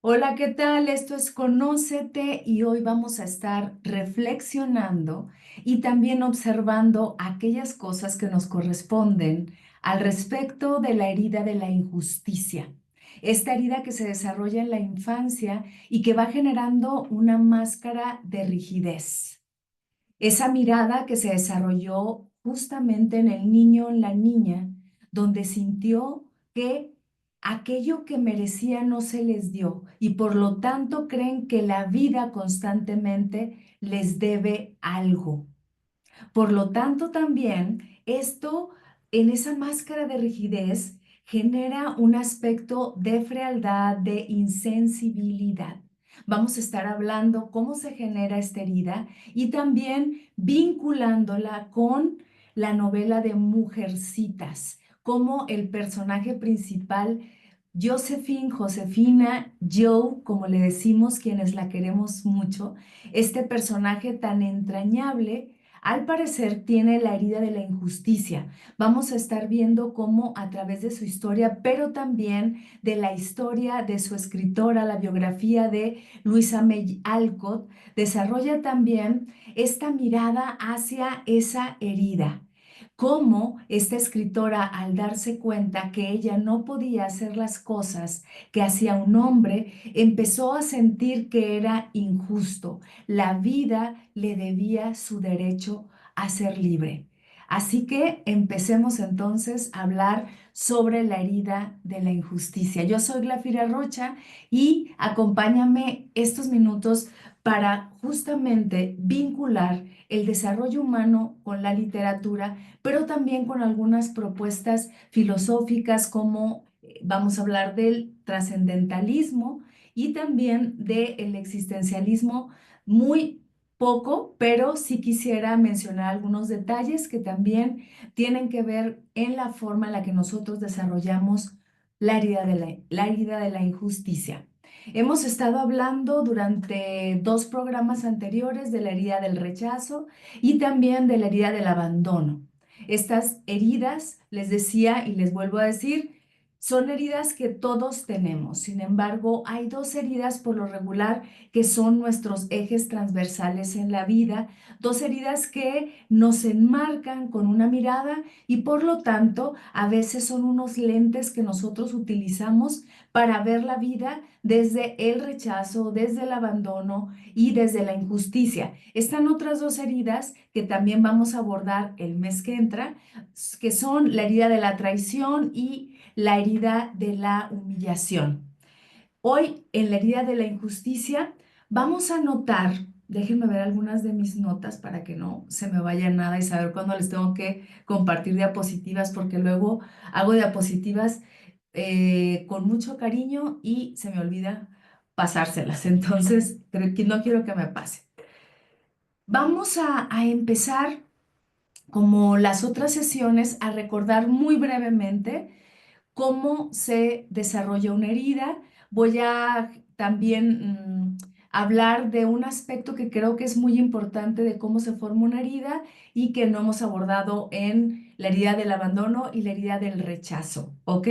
Hola, ¿qué tal? Esto es Conócete y hoy vamos a estar reflexionando y también observando aquellas cosas que nos corresponden al respecto de la herida de la injusticia. Esta herida que se desarrolla en la infancia y que va generando una máscara de rigidez. Esa mirada que se desarrolló justamente en el niño o en la niña, donde sintió que aquello que merecía no se les dio y por lo tanto creen que la vida constantemente les debe algo. Por lo tanto, también esto en esa máscara de rigidez genera un aspecto de frialdad, de insensibilidad. Vamos a estar hablando cómo se genera esta herida y también vinculándola con la novela de Mujercitas, como el personaje principal, Josefina, Joe, como le decimos quienes la queremos mucho, este personaje tan entrañable al parecer tiene la herida de la injusticia. Vamos a estar viendo cómo a través de su historia, pero también de la historia de su escritora, la biografía de Louisa May Alcott, desarrolla también esta mirada hacia esa herida. Cómo esta escritora, al darse cuenta que ella no podía hacer las cosas que hacía un hombre, empezó a sentir que era injusto. La vida le debía su derecho a ser libre. Así que empecemos entonces a hablar sobre la herida de la injusticia. Yo soy Glafira Rocha y acompáñame estos minutos para justamente vincular el desarrollo humano con la literatura, pero también con algunas propuestas filosóficas como vamos a hablar del trascendentalismo y también del existencialismo muy poco, pero sí quisiera mencionar algunos detalles que también tienen que ver en la forma en la que nosotros desarrollamos la herida de la injusticia. Hemos estado hablando durante dos programas anteriores de la herida del rechazo y también de la herida del abandono. Estas heridas, les decía y les vuelvo a decir, son heridas que todos tenemos. Sin embargo, hay dos heridas por lo regular que son nuestros ejes transversales en la vida, dos heridas que nos enmarcan con una mirada y por lo tanto a veces son unos lentes que nosotros utilizamos para ver la vida desde el rechazo, desde el abandono y desde la injusticia. Están otras dos heridas que también vamos a abordar el mes que entra, que son la herida de la traición y la herida de la humillación. Hoy, en la herida de la injusticia, vamos a notar, déjenme ver algunas de mis notas para que no se me vaya nada y saber cuándo les tengo que compartir diapositivas, porque luego hago diapositivas con mucho cariño y se me olvida pasárselas. Entonces, no quiero que me pase. Vamos a empezar, como las otras sesiones, a recordar muy brevemente cómo se desarrolla una herida. Voy a también hablar de un aspecto que creo que es muy importante de cómo se forma una herida y que no hemos abordado en la herida del abandono y la herida del rechazo, ¿ok?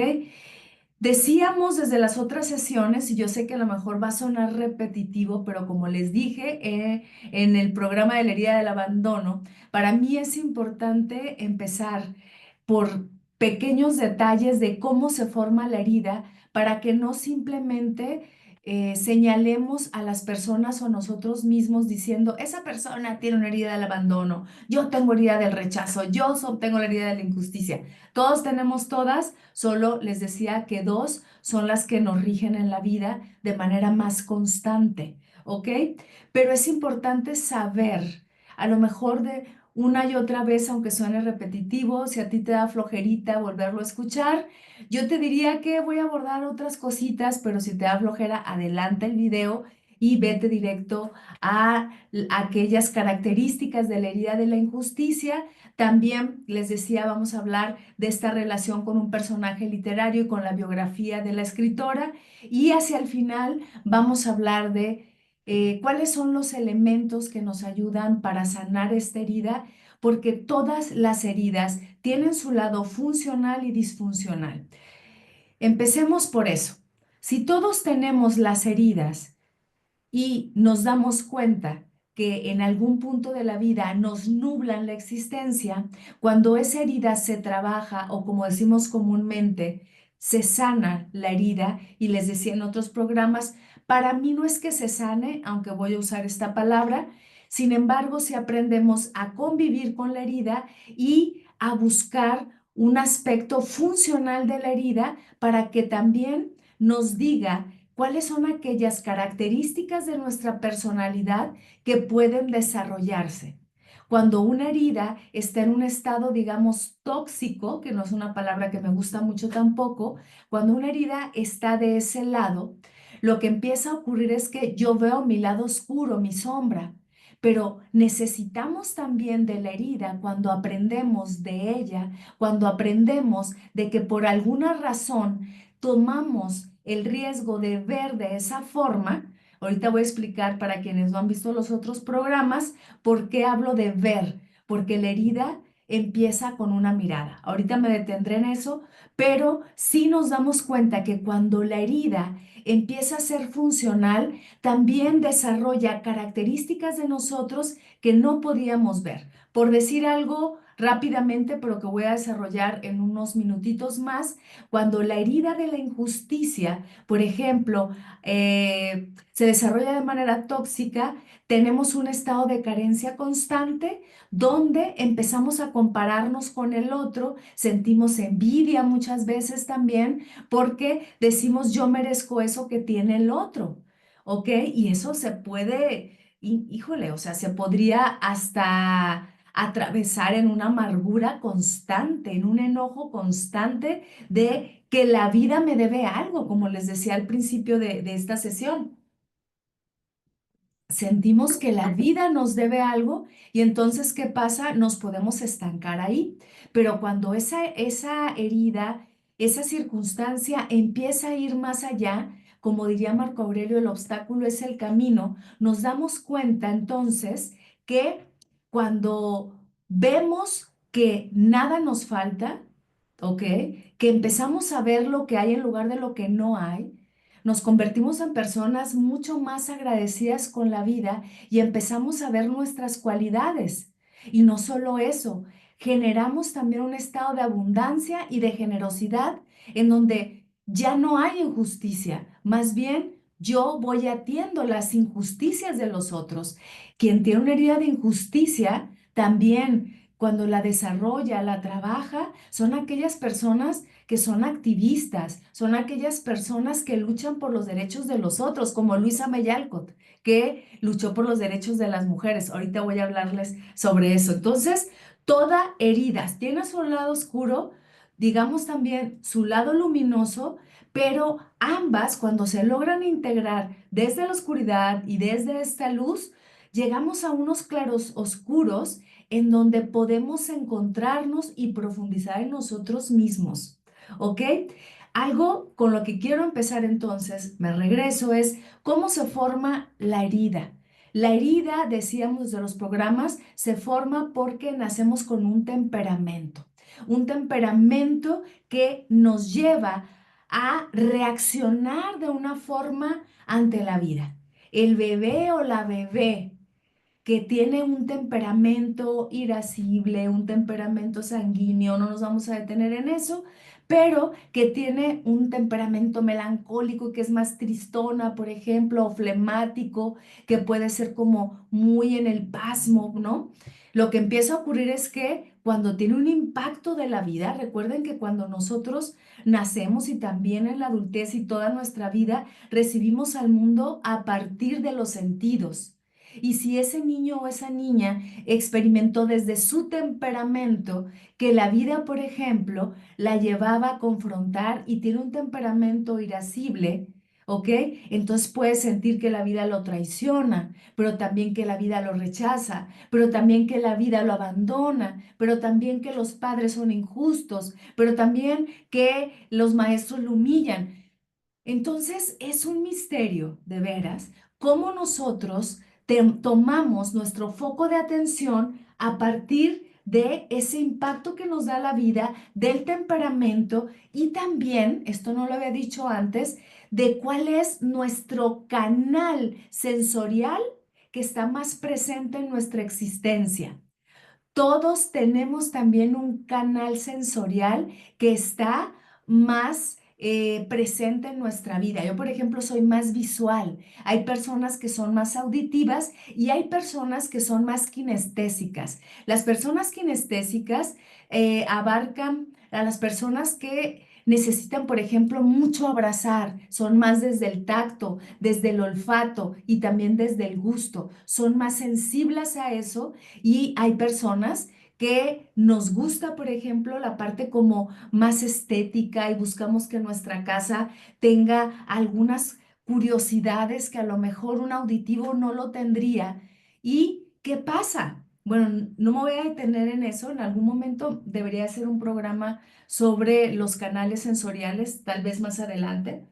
Decíamos desde las otras sesiones, y yo sé que a lo mejor va a sonar repetitivo, pero como les dije en el programa de la herida del abandono, para mí es importante empezar por pequeños detalles de cómo se forma la herida para que no simplemente señalemos a las personas o nosotros mismos diciendo, esa persona tiene una herida del abandono, yo tengo herida del rechazo, tengo la herida de la injusticia. Todos tenemos todas, solo les decía que dos son las que nos rigen en la vida de manera más constante, ¿ok? Pero es importante saber, a lo mejor de una y otra vez, aunque suene repetitivo, si a ti te da flojerita volverlo a escuchar, yo te diría que voy a abordar otras cositas, pero si te da flojera, adelanta el video y vete directo a aquellas características de la herida de la injusticia. También les decía, vamos a hablar de esta relación con un personaje literario y con la biografía de la escritora. Y hacia el final vamos a hablar de cuáles son los elementos que nos ayudan para sanar esta herida, porque todas las heridas tienen su lado funcional y disfuncional. Empecemos por eso. Si todos tenemos las heridas y nos damos cuenta que en algún punto de la vida nos nublan la existencia, cuando esa herida se trabaja o como decimos comúnmente, se sana la herida, y les decía en otros programas, para mí no es que se sane, aunque voy a usar esta palabra, sin embargo, si aprendemos a convivir con la herida y a buscar un aspecto funcional de la herida para que también nos diga cuáles son aquellas características de nuestra personalidad que pueden desarrollarse. Cuando una herida está en un estado, digamos, tóxico, que no es una palabra que me gusta mucho tampoco, cuando una herida está de ese lado, lo que empieza a ocurrir es que yo veo mi lado oscuro, mi sombra, pero necesitamos también de la herida cuando aprendemos de ella, cuando aprendemos de que por alguna razón tomamos el riesgo de ver de esa forma. Ahorita voy a explicar para quienes no han visto los otros programas por qué hablo de ver, porque la herida empieza con una mirada. Ahorita me detendré en eso, pero sí nos damos cuenta que cuando la herida empieza a ser funcional, también desarrolla características de nosotros que no podíamos ver. Por decir algo rápidamente, pero que voy a desarrollar en unos minutitos más, cuando la herida de la injusticia, por ejemplo, se desarrolla de manera tóxica, tenemos un estado de carencia constante donde empezamos a compararnos con el otro, sentimos envidia muchas veces también porque decimos yo merezco eso que tiene el otro, ¿ok? Y eso se puede, híjole, o sea, se podría hasta atravesar en una amargura constante, en un enojo constante de que la vida me debe algo, como les decía al principio de esta sesión. Sentimos que la vida nos debe algo y entonces, ¿qué pasa? Nos podemos estancar ahí. Pero cuando esa herida, esa circunstancia empieza a ir más allá, como diría Marco Aurelio, el obstáculo es el camino, nos damos cuenta entonces que cuando vemos que nada nos falta, ¿ok? Que empezamos a ver lo que hay en lugar de lo que no hay, nos convertimos en personas mucho más agradecidas con la vida y empezamos a ver nuestras cualidades. Y no solo eso, generamos también un estado de abundancia y de generosidad en donde ya no hay injusticia, más bien yo voy atiendo las injusticias de los otros. Quien tiene una herida de injusticia también, cuando la desarrolla, la trabaja, son aquellas personas que son activistas, son aquellas personas que luchan por los derechos de los otros, como Luisa May Alcott, que luchó por los derechos de las mujeres. Ahorita voy a hablarles sobre eso. Entonces, toda herida tiene su lado oscuro, digamos también su lado luminoso, pero ambas, cuando se logran integrar desde la oscuridad y desde esta luz, llegamos a unos claros oscuros en donde podemos encontrarnos y profundizar en nosotros mismos. ¿Ok? Algo con lo que quiero empezar entonces, me regreso, es cómo se forma la herida. La herida, decíamos de los programas, se forma porque nacemos con un temperamento que nos lleva a reaccionar de una forma ante la vida. El bebé o la bebé que tiene un temperamento irascible, un temperamento sanguíneo, no nos vamos a detener en eso, pero que tiene un temperamento melancólico, que es más tristona, por ejemplo, o flemático, que puede ser como muy en el pasmo, ¿no? Lo que empieza a ocurrir es que cuando tiene un impacto de la vida, recuerden que cuando nosotros nacemos y también en la adultez y toda nuestra vida, recibimos al mundo a partir de los sentidos. Y si ese niño o esa niña experimentó desde su temperamento que la vida, por ejemplo, la llevaba a confrontar y tiene un temperamento irascible, ¿ok? Entonces puede sentir que la vida lo traiciona, pero también que la vida lo rechaza, pero también que la vida lo abandona, pero también que los padres son injustos, pero también que los maestros lo humillan. Entonces es un misterio, de veras, cómo nosotros tomamos nuestro foco de atención a partir de ese impacto que nos da la vida, del temperamento y también, esto no lo había dicho antes, de cuál es nuestro canal sensorial que está más presente en nuestra existencia. Todos tenemos también un canal sensorial que está más presente en nuestra vida. Yo, por ejemplo, soy más visual. Hay personas que son más auditivas y hay personas que son más kinestésicas. Las personas kinestésicas abarcan a las personas que necesitan, por ejemplo, mucho abrazar. Son más desde el tacto, desde el olfato y también desde el gusto. Son más sensibles a eso y hay personas que nos gusta, por ejemplo, la parte como más estética y buscamos que nuestra casa tenga algunas curiosidades que a lo mejor un auditivo no lo tendría. ¿Y qué pasa? Bueno, no me voy a detener en eso. En algún momento debería hacer un programa sobre los canales sensoriales, tal vez más adelante,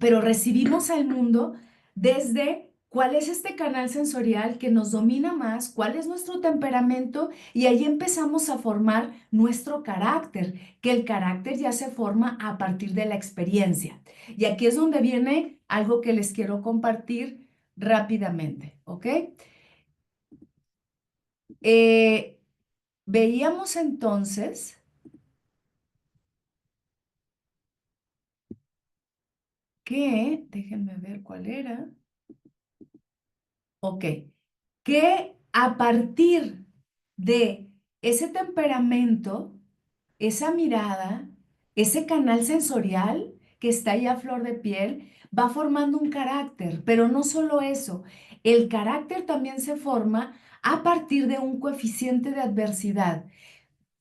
pero recibimos al mundo desde cuál es este canal sensorial que nos domina más, cuál es nuestro temperamento y ahí empezamos a formar nuestro carácter, que el carácter ya se forma a partir de la experiencia. Y aquí es donde viene algo que les quiero compartir rápidamente, ¿ok? Eh, Veíamos entonces que, déjenme ver cuál era, ok, que a partir de ese temperamento, esa mirada, ese canal sensorial que está ahí a flor de piel, va formando un carácter, pero no solo eso, el carácter también se forma a partir de un coeficiente de adversidad.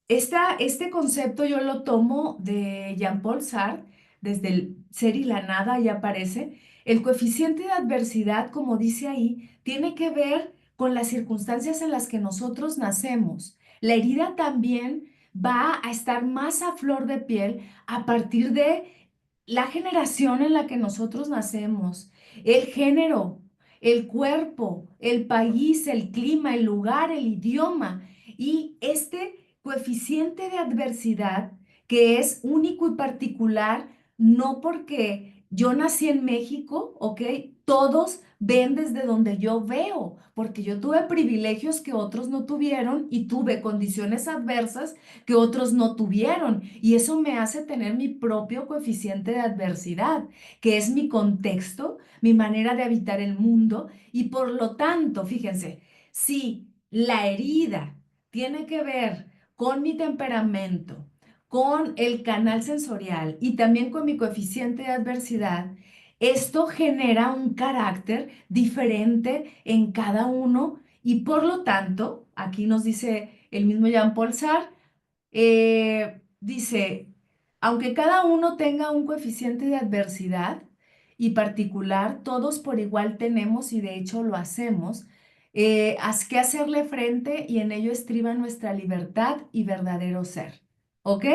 Este concepto yo lo tomo de Jean-Paul Sartre, desde el ser y la nada, ya aparece. El coeficiente de adversidad, como dice ahí, tiene que ver con las circunstancias en las que nosotros nacemos. La herida también va a estar más a flor de piel a partir de la generación en la que nosotros nacemos, el género, el cuerpo, el país, el clima, el lugar, el idioma. Y este coeficiente de adversidad que es único y particular, no porque yo nací en México, ¿ok? Todos ven desde donde yo veo, porque yo tuve privilegios que otros no tuvieron y tuve condiciones adversas que otros no tuvieron. Y eso me hace tener mi propio coeficiente de adversidad, que es mi contexto, mi manera de habitar el mundo. Y por lo tanto, fíjense, si la herida tiene que ver con mi temperamento, con el canal sensorial y también con mi coeficiente de adversidad, esto genera un carácter diferente en cada uno y por lo tanto, aquí nos dice el mismo Jean-Paul Sartre, dice, aunque cada uno tenga un coeficiente de adversidad y particular, todos por igual tenemos y de hecho lo hacemos, haz que hacerle frente y en ello estriba nuestra libertad y verdadero ser. ¿Ok?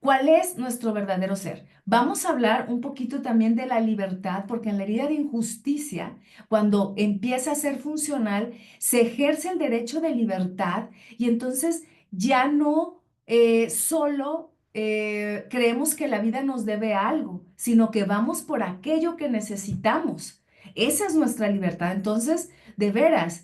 ¿Cuál es nuestro verdadero ser? Vamos a hablar un poquito también de la libertad, porque en la herida de injusticia, cuando empieza a ser funcional, se ejerce el derecho de libertad y entonces ya no solo creemos que la vida nos debe algo, sino que vamos por aquello que necesitamos. Esa es nuestra libertad. Entonces, de veras,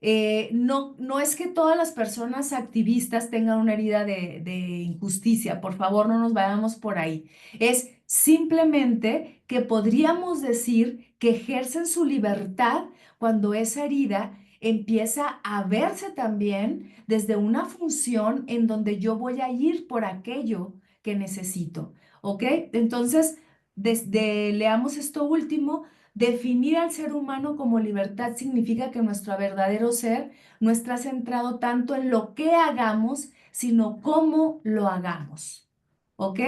no es que todas las personas activistas tengan una herida de injusticia, por favor, no nos vayamos por ahí. Es simplemente que podríamos decir que ejercen su libertad cuando esa herida empieza a verse también desde una función en donde yo voy a ir por aquello que necesito, ¿ok? Entonces, leamos esto último. Definir al ser humano como libertad significa que nuestro verdadero ser no está centrado tanto en lo que hagamos, sino cómo lo hagamos. ¿Ok?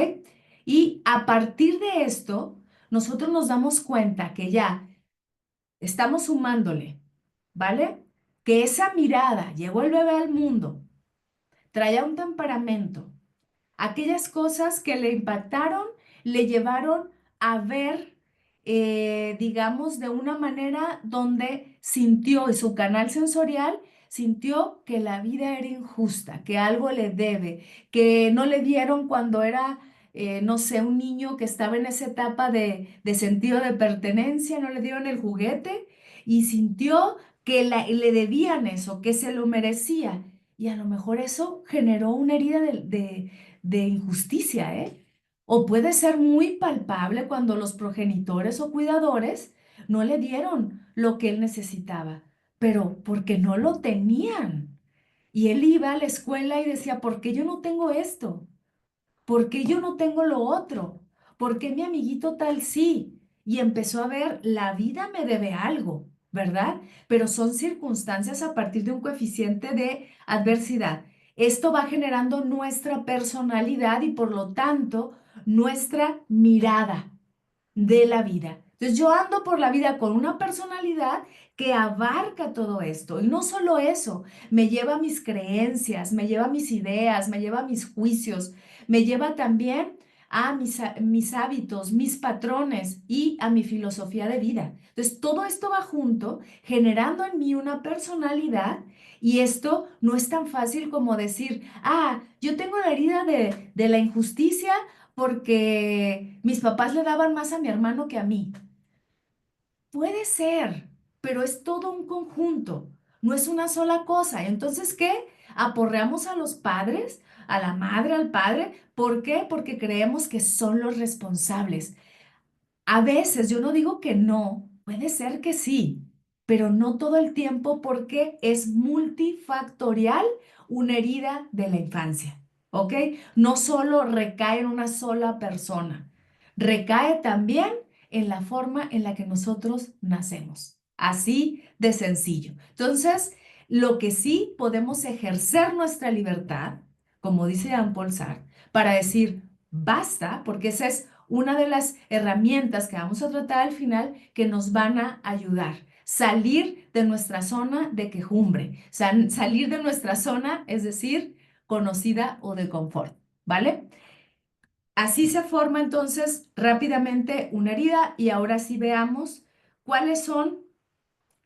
Y a partir de esto, nosotros nos damos cuenta que ya estamos sumándole, ¿vale? Que esa mirada, llegó el bebé al mundo, traía un temperamento, aquellas cosas que le impactaron le llevaron a ver, digamos, de una manera donde sintió y su canal sensorial sintió que la vida era injusta, que algo le debe, que no le dieron cuando era, no sé, un niño que estaba en esa etapa de sentido de pertenencia, no le dieron el juguete y sintió que le debían eso, que se lo merecía. Y a lo mejor eso generó una herida de injusticia, ¿eh? O puede ser muy palpable cuando los progenitores o cuidadores no le dieron lo que él necesitaba, pero porque no lo tenían. Y él iba a la escuela y decía, ¿por qué yo no tengo esto? ¿Por qué yo no tengo lo otro? ¿Por qué mi amiguito tal sí? Y empezó a ver, la vida me debe algo, ¿verdad? Pero son circunstancias a partir de un coeficiente de adversidad. Esto va generando nuestra personalidad y por lo tanto nuestra mirada de la vida. Entonces yo ando por la vida con una personalidad que abarca todo esto. Y no solo eso, me lleva a mis creencias, me lleva a mis ideas, me lleva a mis juicios, me lleva también a mis hábitos, mis patrones y a mi filosofía de vida. Entonces todo esto va junto, generando en mí una personalidad. Y esto no es tan fácil como decir, yo tengo la herida de la injusticia porque mis papás le daban más a mi hermano que a mí. Puede ser, pero es todo un conjunto, no es una sola cosa. Entonces, ¿qué? Aporreamos a los padres, a la madre, al padre. ¿Por qué? Porque creemos que son los responsables. A veces, yo no digo que no, puede ser que sí, pero no todo el tiempo porque es multifactorial una herida de la infancia, ¿ok? No solo recae en una sola persona, recae también en la forma en la que nosotros nacemos. Así de sencillo. Entonces, lo que sí podemos ejercer nuestra libertad, como dice Jean-Paul Sartre, para decir basta, porque esa es una de las herramientas que vamos a tratar al final que nos van a ayudar. Salir de nuestra zona de quejumbre, salir de nuestra zona, es decir, conocida o de confort, ¿vale? Así se forma entonces rápidamente una herida y ahora sí veamos cuáles son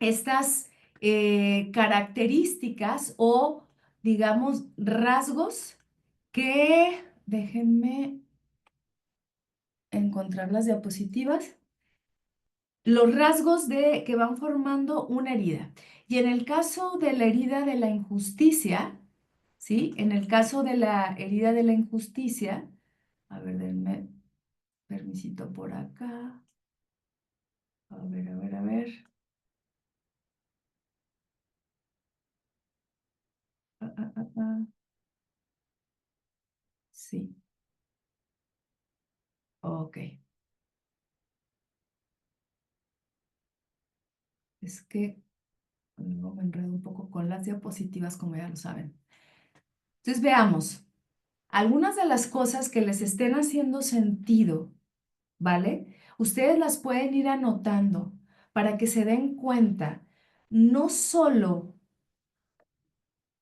estas características o, digamos, rasgos que, déjenme encontrar las diapositivas, los rasgos que van formando una herida. Y en el caso de la herida de la injusticia, ¿sí? En el caso de la herida de la injusticia, a ver, denme permisito por acá. A ver, a ver, a ver. Ah, ah, ah, ah. Sí, ok. Es que luego me enredo un poco con las diapositivas, como ya lo saben. Entonces veamos, algunas de las cosas que les estén haciendo sentido, ¿vale? Ustedes las pueden ir anotando para que se den cuenta no solo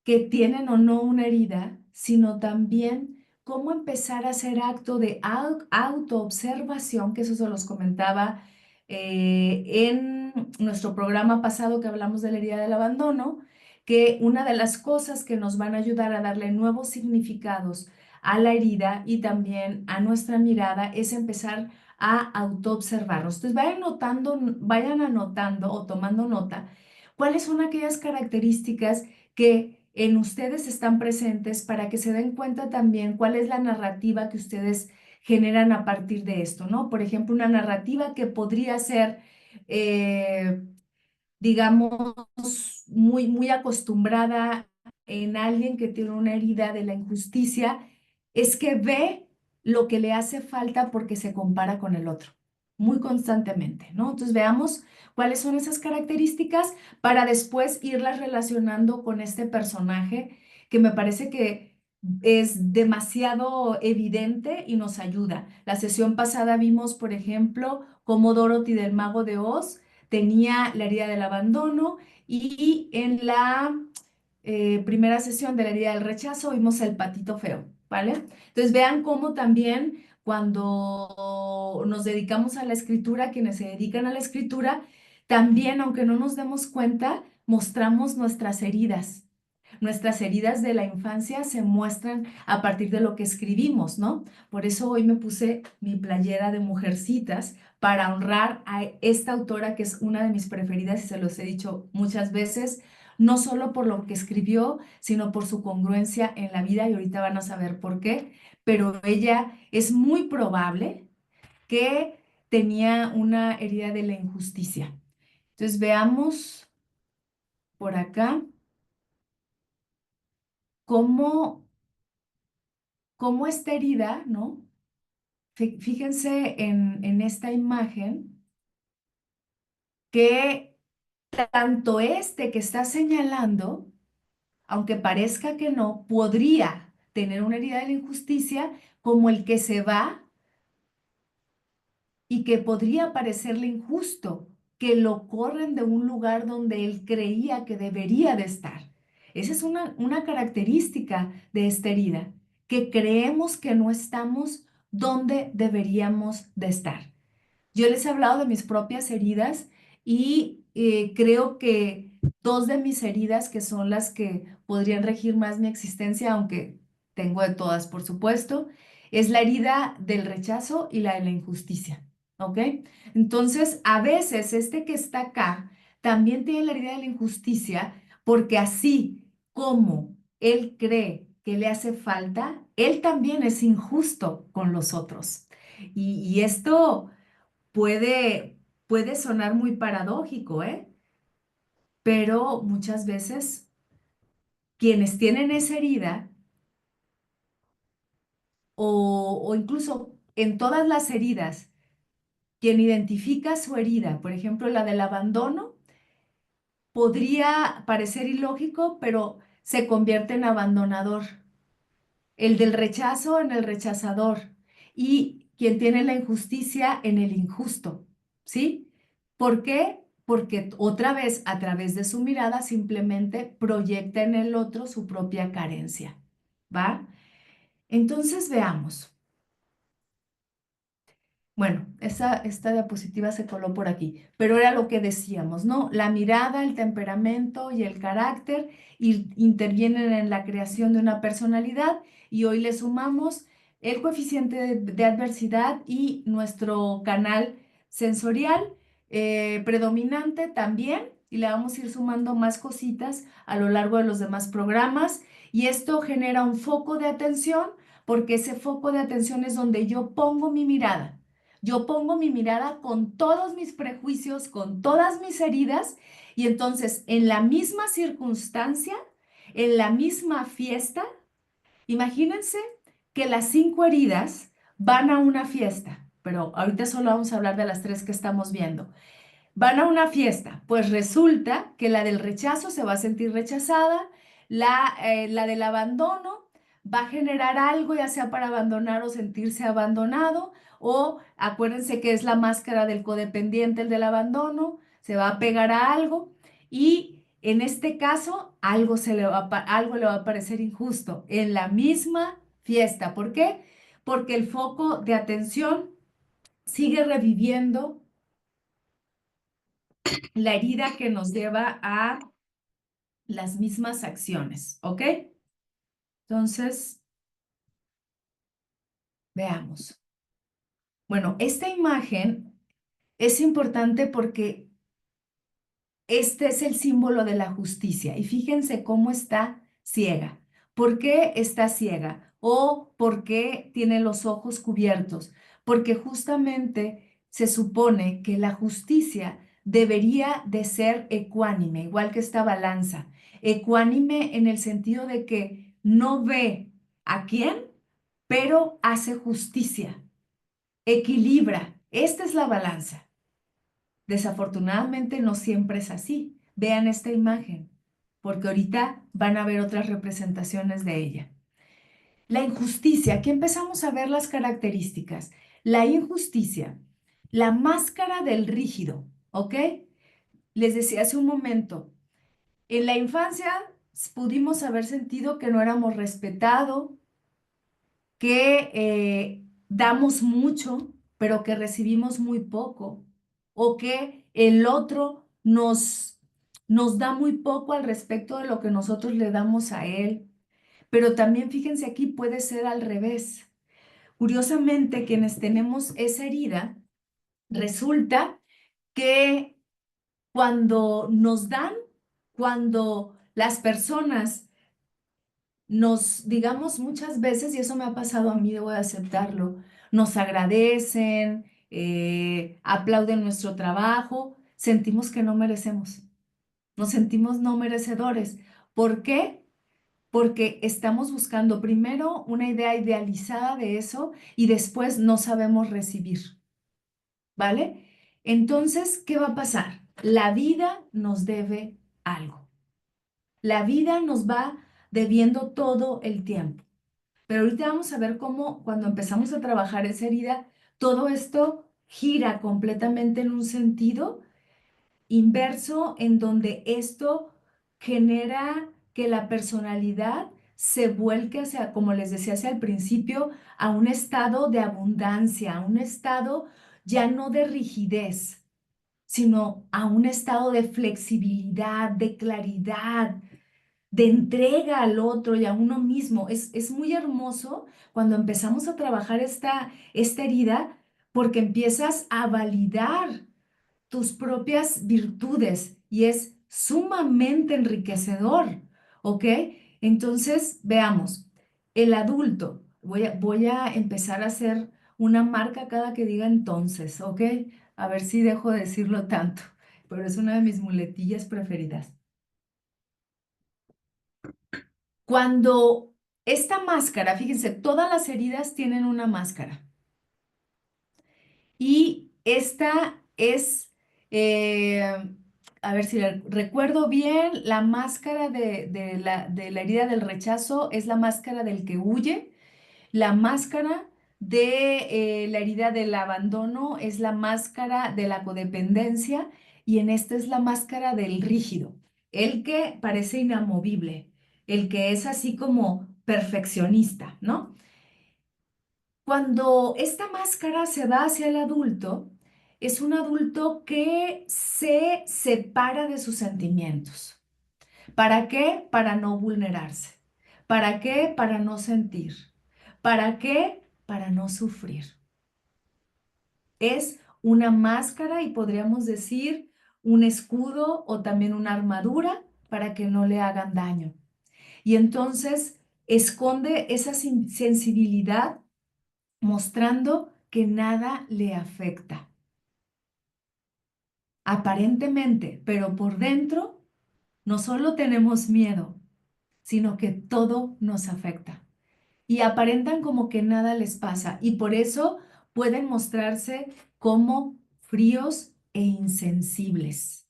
que tienen o no una herida, sino también cómo empezar a hacer acto de autoobservación, que eso se los comentaba en nuestro programa pasado que hablamos de la herida del abandono, que una de las cosas que nos van a ayudar a darle nuevos significados a la herida y también a nuestra mirada es empezar a autoobservarnos. Entonces vayan anotando o tomando nota cuáles son aquellas características que en ustedes están presentes para que se den cuenta también cuál es la narrativa que ustedes generan a partir de esto, ¿no? Por ejemplo, una narrativa que podría ser, eh, digamos, muy acostumbrada en alguien que tiene una herida de la injusticia, es que ve lo que le hace falta porque se compara con el otro, muy constantemente, ¿no? Entonces veamos cuáles son esas características para después irlas relacionando con este personaje que me parece que es demasiado evidente y nos ayuda. La sesión pasada vimos, por ejemplo, cómo Dorothy del Mago de Oz tenía la herida del abandono y en la primera sesión de la herida del rechazo vimos el patito feo, ¿vale? Entonces vean cómo también cuando nos dedicamos a la escritura, quienes se dedican a la escritura, también, aunque no nos demos cuenta, mostramos nuestras heridas. Nuestras heridas de la infancia se muestran a partir de lo que escribimos, ¿no? Por eso hoy me puse mi playera de Mujercitas para honrar a esta autora que es una de mis preferidas y se los he dicho muchas veces, no solo por lo que escribió, sino por su congruencia en la vida y ahorita van a saber por qué, pero ella es muy probable que tenía una herida de la injusticia. Entonces veamos por acá cómo, cómo esta herida, ¿no? Fíjense en esta imagen que tanto este que está señalando, aunque parezca que no, podría tener una herida de la injusticia, como el que se va y que podría parecerle injusto que lo corren de un lugar donde él creía que debería de estar. Esa es una característica de esta herida, que creemos que no estamos donde deberíamos de estar. Yo les he hablado de mis propias heridas y creo que dos de mis heridas, que son las que podrían regir más mi existencia, aunque tengo de todas, por supuesto, es la herida del rechazo y la de la injusticia. ¿Ok? Entonces, a veces este que está acá también tiene la herida de la injusticia porque así como él cree que le hace falta, él también es injusto con los otros. Y esto puede sonar muy paradójico, ¿eh? Pero muchas veces quienes tienen esa herida o incluso en todas las heridas, quien identifica su herida, por ejemplo, la del abandono, podría parecer ilógico, pero se convierte en abandonador. El del rechazo en el rechazador y quien tiene la injusticia en el injusto, ¿sí? ¿Por qué? Porque otra vez, a través de su mirada, simplemente proyecta en el otro su propia carencia, ¿va? Entonces veamos. Bueno, esta diapositiva se coló por aquí, pero era lo que decíamos, ¿no? La mirada, el temperamento y el carácter intervienen en la creación de una personalidad y hoy le sumamos el coeficiente de adversidad y nuestro canal sensorial predominante también y le vamos a ir sumando más cositas a lo largo de los demás programas y esto genera un foco de atención porque ese foco de atención es donde yo pongo mi mirada. Yo pongo mi mirada con todos mis prejuicios, con todas mis heridas, y entonces en la misma circunstancia, en la misma fiesta, imagínense que las 5 heridas van a una fiesta, pero ahorita solo vamos a hablar de las 3 que estamos viendo. Van a una fiesta, pues resulta que la del rechazo se va a sentir rechazada, la del abandono va a generar algo, ya sea para abandonar o sentirse abandonado, o acuérdense que es la máscara del codependiente, el del abandono, se va a pegar a algo y en este caso algo le va a parecer injusto en la misma fiesta. ¿Por qué? Porque el foco de atención sigue reviviendo la herida que nos lleva a las mismas acciones, ¿ok? Entonces, veamos. Bueno, esta imagen es importante porque este es el símbolo de la justicia y fíjense cómo está ciega. ¿Por qué está ciega? ¿O por qué tiene los ojos cubiertos? Porque justamente se supone que la justicia debería de ser ecuánime, igual que esta balanza. Ecuánime en el sentido de que no ve a quién, pero hace justicia, equilibra. Esta es la balanza. Desafortunadamente no siempre es así. Vean esta imagen, porque ahorita van a ver otras representaciones de ella. La injusticia, aquí empezamos a ver las características. La injusticia, la máscara del rígido, ¿ok? Les decía hace un momento, en la infancia pudimos haber sentido que no éramos respetados, que damos mucho, pero que recibimos muy poco, o que el otro nos da muy poco al respecto de lo que nosotros le damos a él. Pero también fíjense aquí, puede ser al revés. Curiosamente, quienes tenemos esa herida, resulta que cuando nos dan, cuando las personas nos, digamos muchas veces, y eso me ha pasado a mí, debo de aceptarlo, nos agradecen, aplauden nuestro trabajo, sentimos que no merecemos, nos sentimos no merecedores. ¿Por qué? Porque estamos buscando primero una idea idealizada de eso y después no sabemos recibir, ¿vale? Entonces, ¿qué va a pasar? La vida nos debe algo. La vida nos va debiendo todo el tiempo. Pero ahorita vamos a ver cómo cuando empezamos a trabajar esa herida, todo esto gira completamente en un sentido inverso en donde esto genera que la personalidad se vuelque hacia, como les decía hacia el principio, a un estado de abundancia, a un estado ya no de rigidez, sino a un estado de flexibilidad, de claridad, de entrega al otro y a uno mismo. Es muy hermoso cuando empezamos a trabajar esta herida porque empiezas a validar tus propias virtudes y es sumamente enriquecedor, ¿ok? Entonces, veamos, el adulto, voy a empezar a hacer una marca cada que diga entonces, ¿ok? A ver si dejo de decirlo tanto, pero es una de mis muletillas preferidas. Cuando esta máscara, fíjense, todas las heridas tienen una máscara. Y esta es, eh, a ver si recuerdo bien, la máscara de la herida del rechazo es la máscara del que huye, la máscara de la herida del abandono es la máscara de la codependencia y en esta es la máscara del rígido, el que parece inamovible, el que es así como perfeccionista, ¿no? Cuando esta máscara se va hacia el adulto, es un adulto que se separa de sus sentimientos. ¿Para qué? Para no vulnerarse. ¿Para qué? Para no sentir. ¿Para qué? Para no sufrir. Es una máscara y podríamos decir un escudo o también una armadura para que no le hagan daño. Y entonces esconde esa sensibilidad mostrando que nada le afecta. Aparentemente, pero por dentro, no solo tenemos miedo, sino que todo nos afecta. Y aparentan como que nada les pasa y por eso pueden mostrarse como fríos e insensibles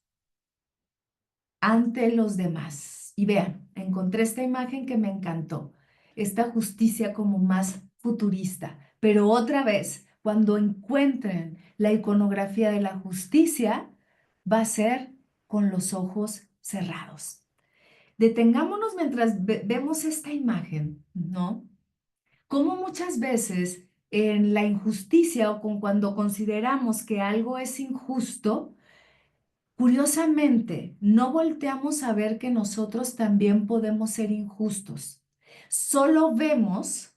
ante los demás. Y vean, encontré esta imagen que me encantó, esta justicia como más futurista, pero otra vez, cuando encuentren la iconografía de la justicia, va a ser con los ojos cerrados. Detengámonos mientras vemos esta imagen, ¿no? Como muchas veces en la injusticia o con cuando consideramos que algo es injusto, curiosamente, no volteamos a ver que nosotros también podemos ser injustos. Solo vemos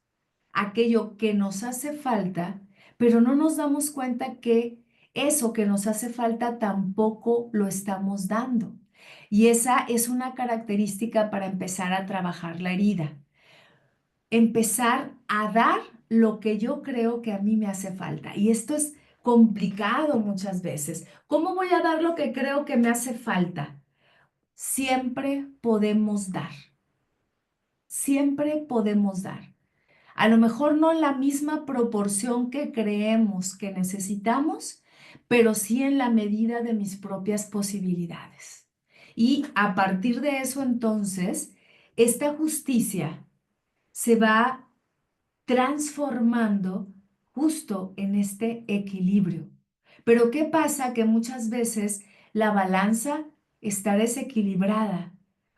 aquello que nos hace falta, pero no nos damos cuenta que eso que nos hace falta tampoco lo estamos dando. Y esa es una característica para empezar a trabajar la herida. Empezar a dar lo que yo creo que a mí me hace falta. Y esto es complicado muchas veces. ¿Cómo voy a dar lo que creo que me hace falta? Siempre podemos dar. Siempre podemos dar. A lo mejor no en la misma proporción que creemos que necesitamos, pero sí en la medida de mis propias posibilidades. Y a partir de eso, entonces, esta justicia se va transformando justo en este equilibrio. Pero ¿qué pasa? Que muchas veces la balanza está desequilibrada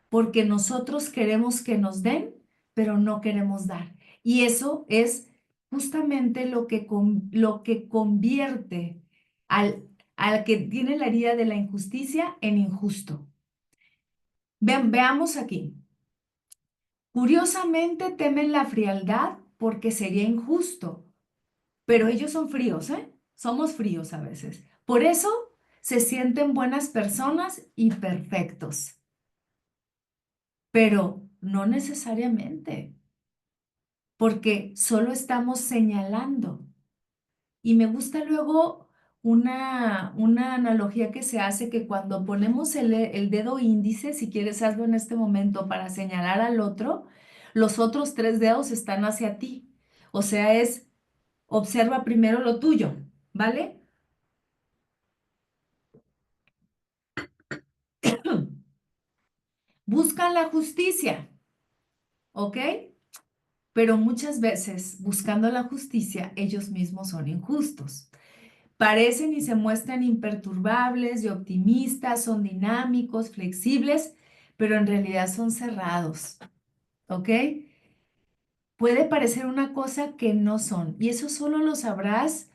porque nosotros queremos que nos den, pero no queremos dar. Y eso es justamente lo que convierte al que tiene la herida de la injusticia en injusto. Veamos aquí. Curiosamente temen la frialdad porque sería injusto, pero ellos son fríos, ¿eh? Somos fríos a veces. Por eso se sienten buenas personas y perfectos, pero no necesariamente, porque solo estamos señalando. Y me gusta luego una analogía que se hace que cuando ponemos el dedo índice, si quieres hazlo en este momento para señalar al otro, los otros tres dedos están hacia ti. O sea, observa primero lo tuyo, ¿vale? Buscan la justicia, ¿ok? Pero muchas veces, buscando la justicia, ellos mismos son injustos. Parecen y se muestran imperturbables y optimistas, son dinámicos, flexibles, pero en realidad son cerrados, ¿ok? Puede parecer una cosa que no son, y eso solo lo sabrás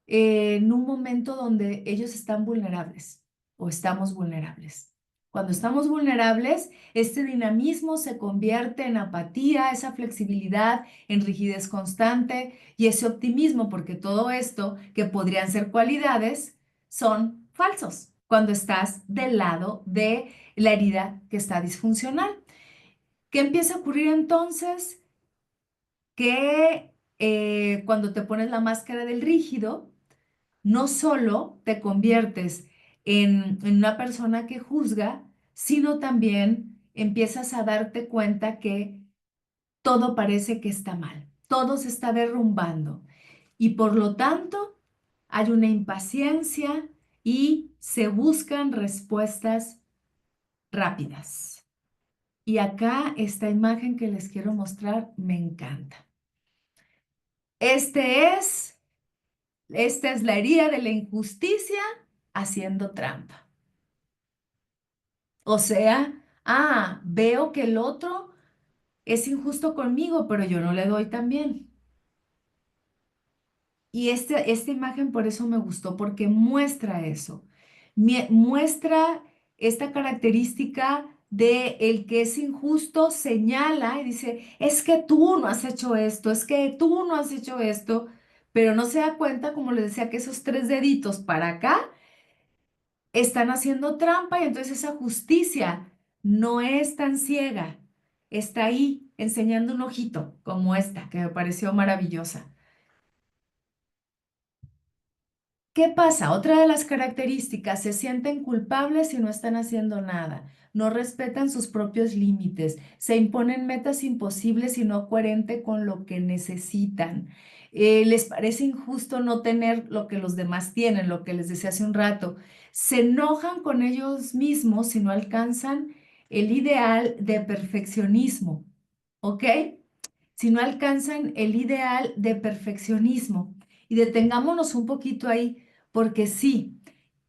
en un momento donde ellos están vulnerables o estamos vulnerables. Cuando estamos vulnerables, este dinamismo se convierte en apatía, esa flexibilidad, en rigidez constante y ese optimismo, porque todo esto, que podrían ser cualidades, son falsos cuando estás del lado de la herida que está disfuncional. ¿Qué empieza a ocurrir entonces? Que cuando te pones la máscara del rígido, no solo te conviertes en una persona que juzga, sino también empiezas a darte cuenta que todo parece que está mal, todo se está derrumbando y por lo tanto hay una impaciencia y se buscan respuestas rápidas. Y acá esta imagen que les quiero mostrar me encanta. Esta es la herida de la injusticia haciendo trampa. O sea, veo que el otro es injusto conmigo, pero yo no le doy también. Y esta imagen por eso me gustó, porque muestra eso. Muestra esta característica de el que es injusto, señala y dice, es que tú no has hecho esto, es que tú no has hecho esto, pero no se da cuenta, como les decía, que esos tres deditos para acá están haciendo trampa y entonces esa justicia no es tan ciega, está ahí enseñando un ojito como esta, que me pareció maravillosa. ¿Qué pasa? Otra de las características, se sienten culpables y no están haciendo nada, no respetan sus propios límites, se imponen metas imposibles y no coherente con lo que necesitan. Les parece injusto no tener lo que los demás tienen, lo que les decía hace un rato. Se enojan con ellos mismos si no alcanzan el ideal de perfeccionismo, ¿ok? Si no alcanzan el ideal de perfeccionismo. Y detengámonos un poquito ahí, porque sí,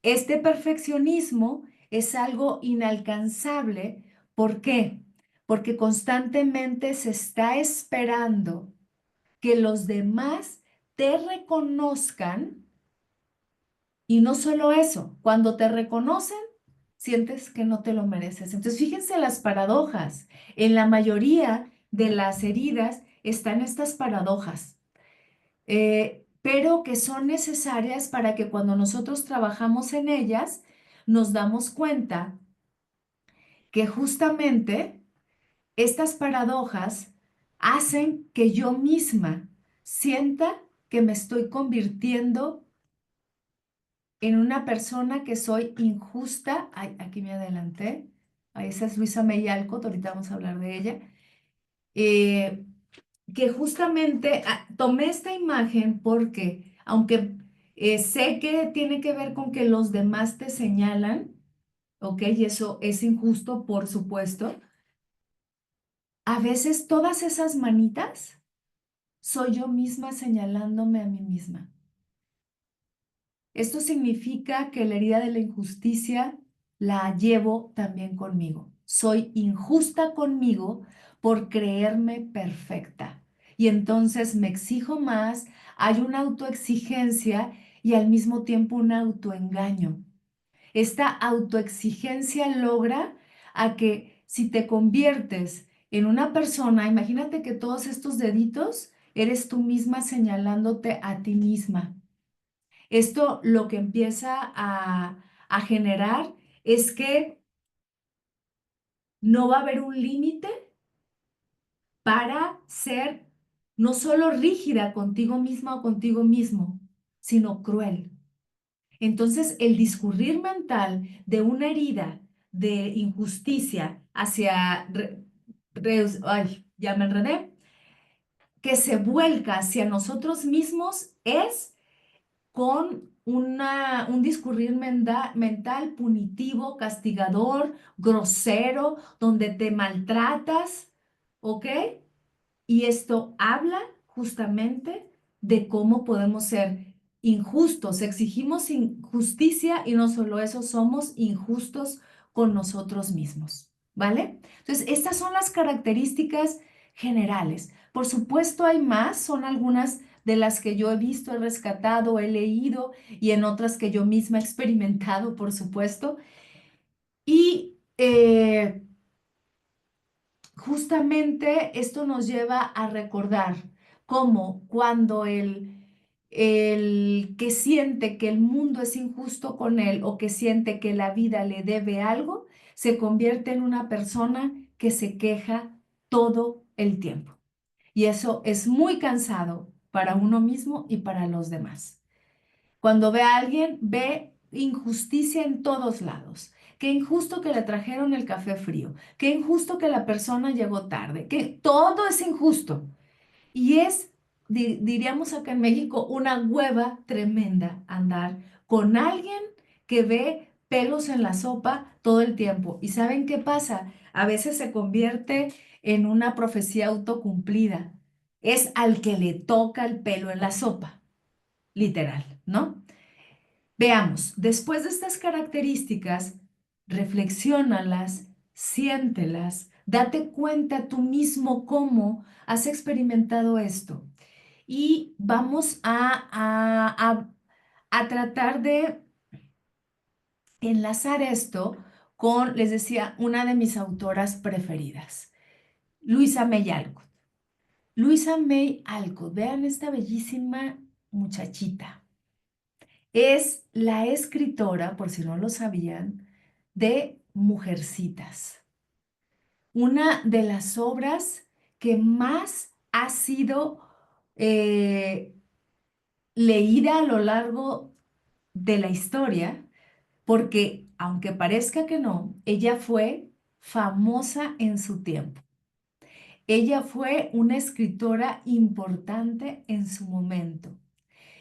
este perfeccionismo es algo inalcanzable. ¿Por qué? Porque constantemente se está esperando que los demás te reconozcan y no solo eso, cuando te reconocen, sientes que no te lo mereces. Entonces, fíjense las paradojas. En la mayoría de las heridas están estas paradojas, pero que son necesarias para que cuando nosotros trabajamos en ellas, nos damos cuenta que justamente estas paradojas hacen que yo misma sienta que me estoy convirtiendo en una persona que soy injusta. Ay, aquí me adelanté. Ahí esa es Luisa May Alcott, ahorita vamos a hablar de ella. Eh, que justamente tomé esta imagen porque, aunque sé que tiene que ver con que los demás te señalan, ¿ok? Y eso es injusto, por supuesto. A veces todas esas manitas soy yo misma señalándome a mí misma. Esto significa que la herida de la injusticia la llevo también conmigo. Soy injusta conmigo por creerme perfecta. Y entonces me exijo más, hay una autoexigencia y al mismo tiempo un autoengaño. Esta autoexigencia logra a que si te conviertes en una persona, imagínate que todos estos deditos eres tú misma señalándote a ti misma. Esto lo que empieza a generar es que no va a haber un límite para ser no solo rígida contigo misma o contigo mismo, sino cruel. Entonces, el discurrir mental de una herida de injusticia hacia, ay, ya me enredé, que se vuelca hacia nosotros mismos es con un discurrir mental punitivo, castigador, grosero, donde te maltratas, ¿ok? Y esto habla justamente de cómo podemos ser injustos. Exigimos injusticia y no solo eso, somos injustos con nosotros mismos, ¿vale? Entonces, estas son las características generales. Por supuesto, hay más, son algunas de las que yo he visto, he rescatado, he leído y en otras que yo misma he experimentado, por supuesto. Y justamente esto nos lleva a recordar cómo cuando el que siente que el mundo es injusto con él o que siente que la vida le debe algo, se convierte en una persona que se queja todo el tiempo. Y eso es muy cansado para uno mismo y para los demás. Cuando ve a alguien, ve injusticia en todos lados. Qué injusto que le trajeron el café frío. Qué injusto que la persona llegó tarde. Que todo es injusto. Y es, diríamos acá en México, una hueva tremenda andar con alguien que ve pelos en la sopa todo el tiempo. ¿Y saben qué pasa? A veces se convierte en una profecía autocumplida. Es al que le toca el pelo en la sopa, literal, ¿no? Veamos, después de estas características, reflexiónalas, siéntelas, date cuenta tú mismo cómo has experimentado esto. Y vamos a tratar de enlazar esto con, les decía, una de mis autoras preferidas, Luisa May Alcott. Luisa May Alcott, vean esta bellísima muchachita. Es la escritora, por si no lo sabían, de Mujercitas, una de las obras que más ha sido eh, leída a lo largo de la historia, porque aunque parezca que no, ella fue famosa en su tiempo. Ella fue una escritora importante en su momento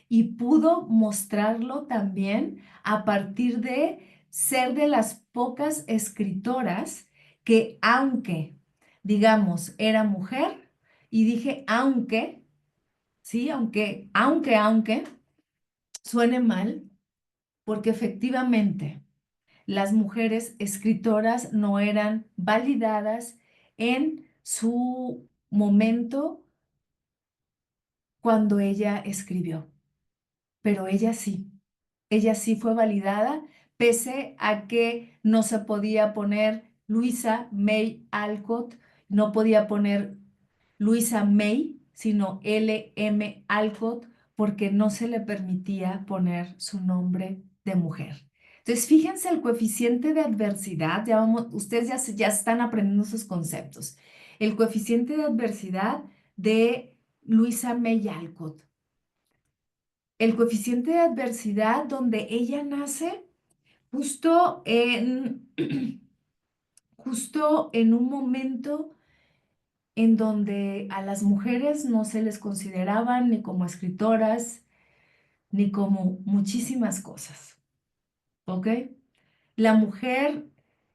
y pudo mostrarlo también a partir de ser de las pocas escritoras que, aunque, digamos, era mujer, y dije aunque, sí, aunque suene mal, porque efectivamente las mujeres escritoras no eran validadas en su momento cuando ella escribió, pero ella sí fue validada, pese a que no se podía poner Luisa May Alcott, no podía poner Luisa May, sino L.M. Alcott, porque no se le permitía poner su nombre de mujer. Entonces, fíjense el coeficiente de adversidad, ya vamos, ustedes ya están aprendiendo sus conceptos. El coeficiente de adversidad de Luisa May Alcott. El coeficiente de adversidad donde ella nace justo en, justo en un momento en donde a las mujeres no se les consideraban ni como escritoras, ni como muchísimas cosas, ¿ok? La mujer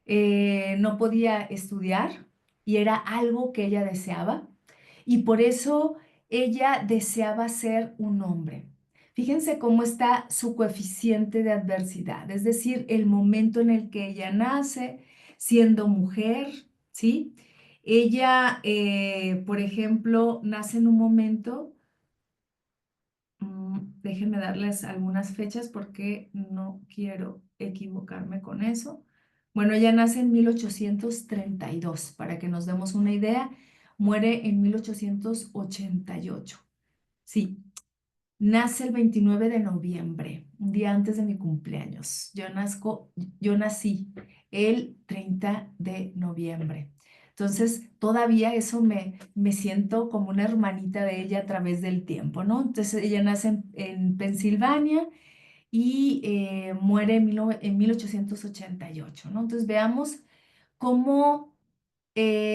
no podía estudiar y era algo que ella deseaba y por eso ella deseaba ser un hombre. Fíjense cómo está su coeficiente de adversidad, es decir, el momento en el que ella nace siendo mujer, ¿sí? Ella, por ejemplo, nace en un momento, déjenme darles algunas fechas porque no quiero equivocarme con eso. Bueno, ella nace en 1832, para que nos demos una idea, muere en 1888. Sí, nace el 29 de noviembre, un día antes de mi cumpleaños. Yo nací el 30 de noviembre. Entonces, todavía eso me siento como una hermanita de ella a través del tiempo, ¿no? Entonces, ella nace en Pensilvania y muere en 1888, ¿no? Entonces, veamos cómo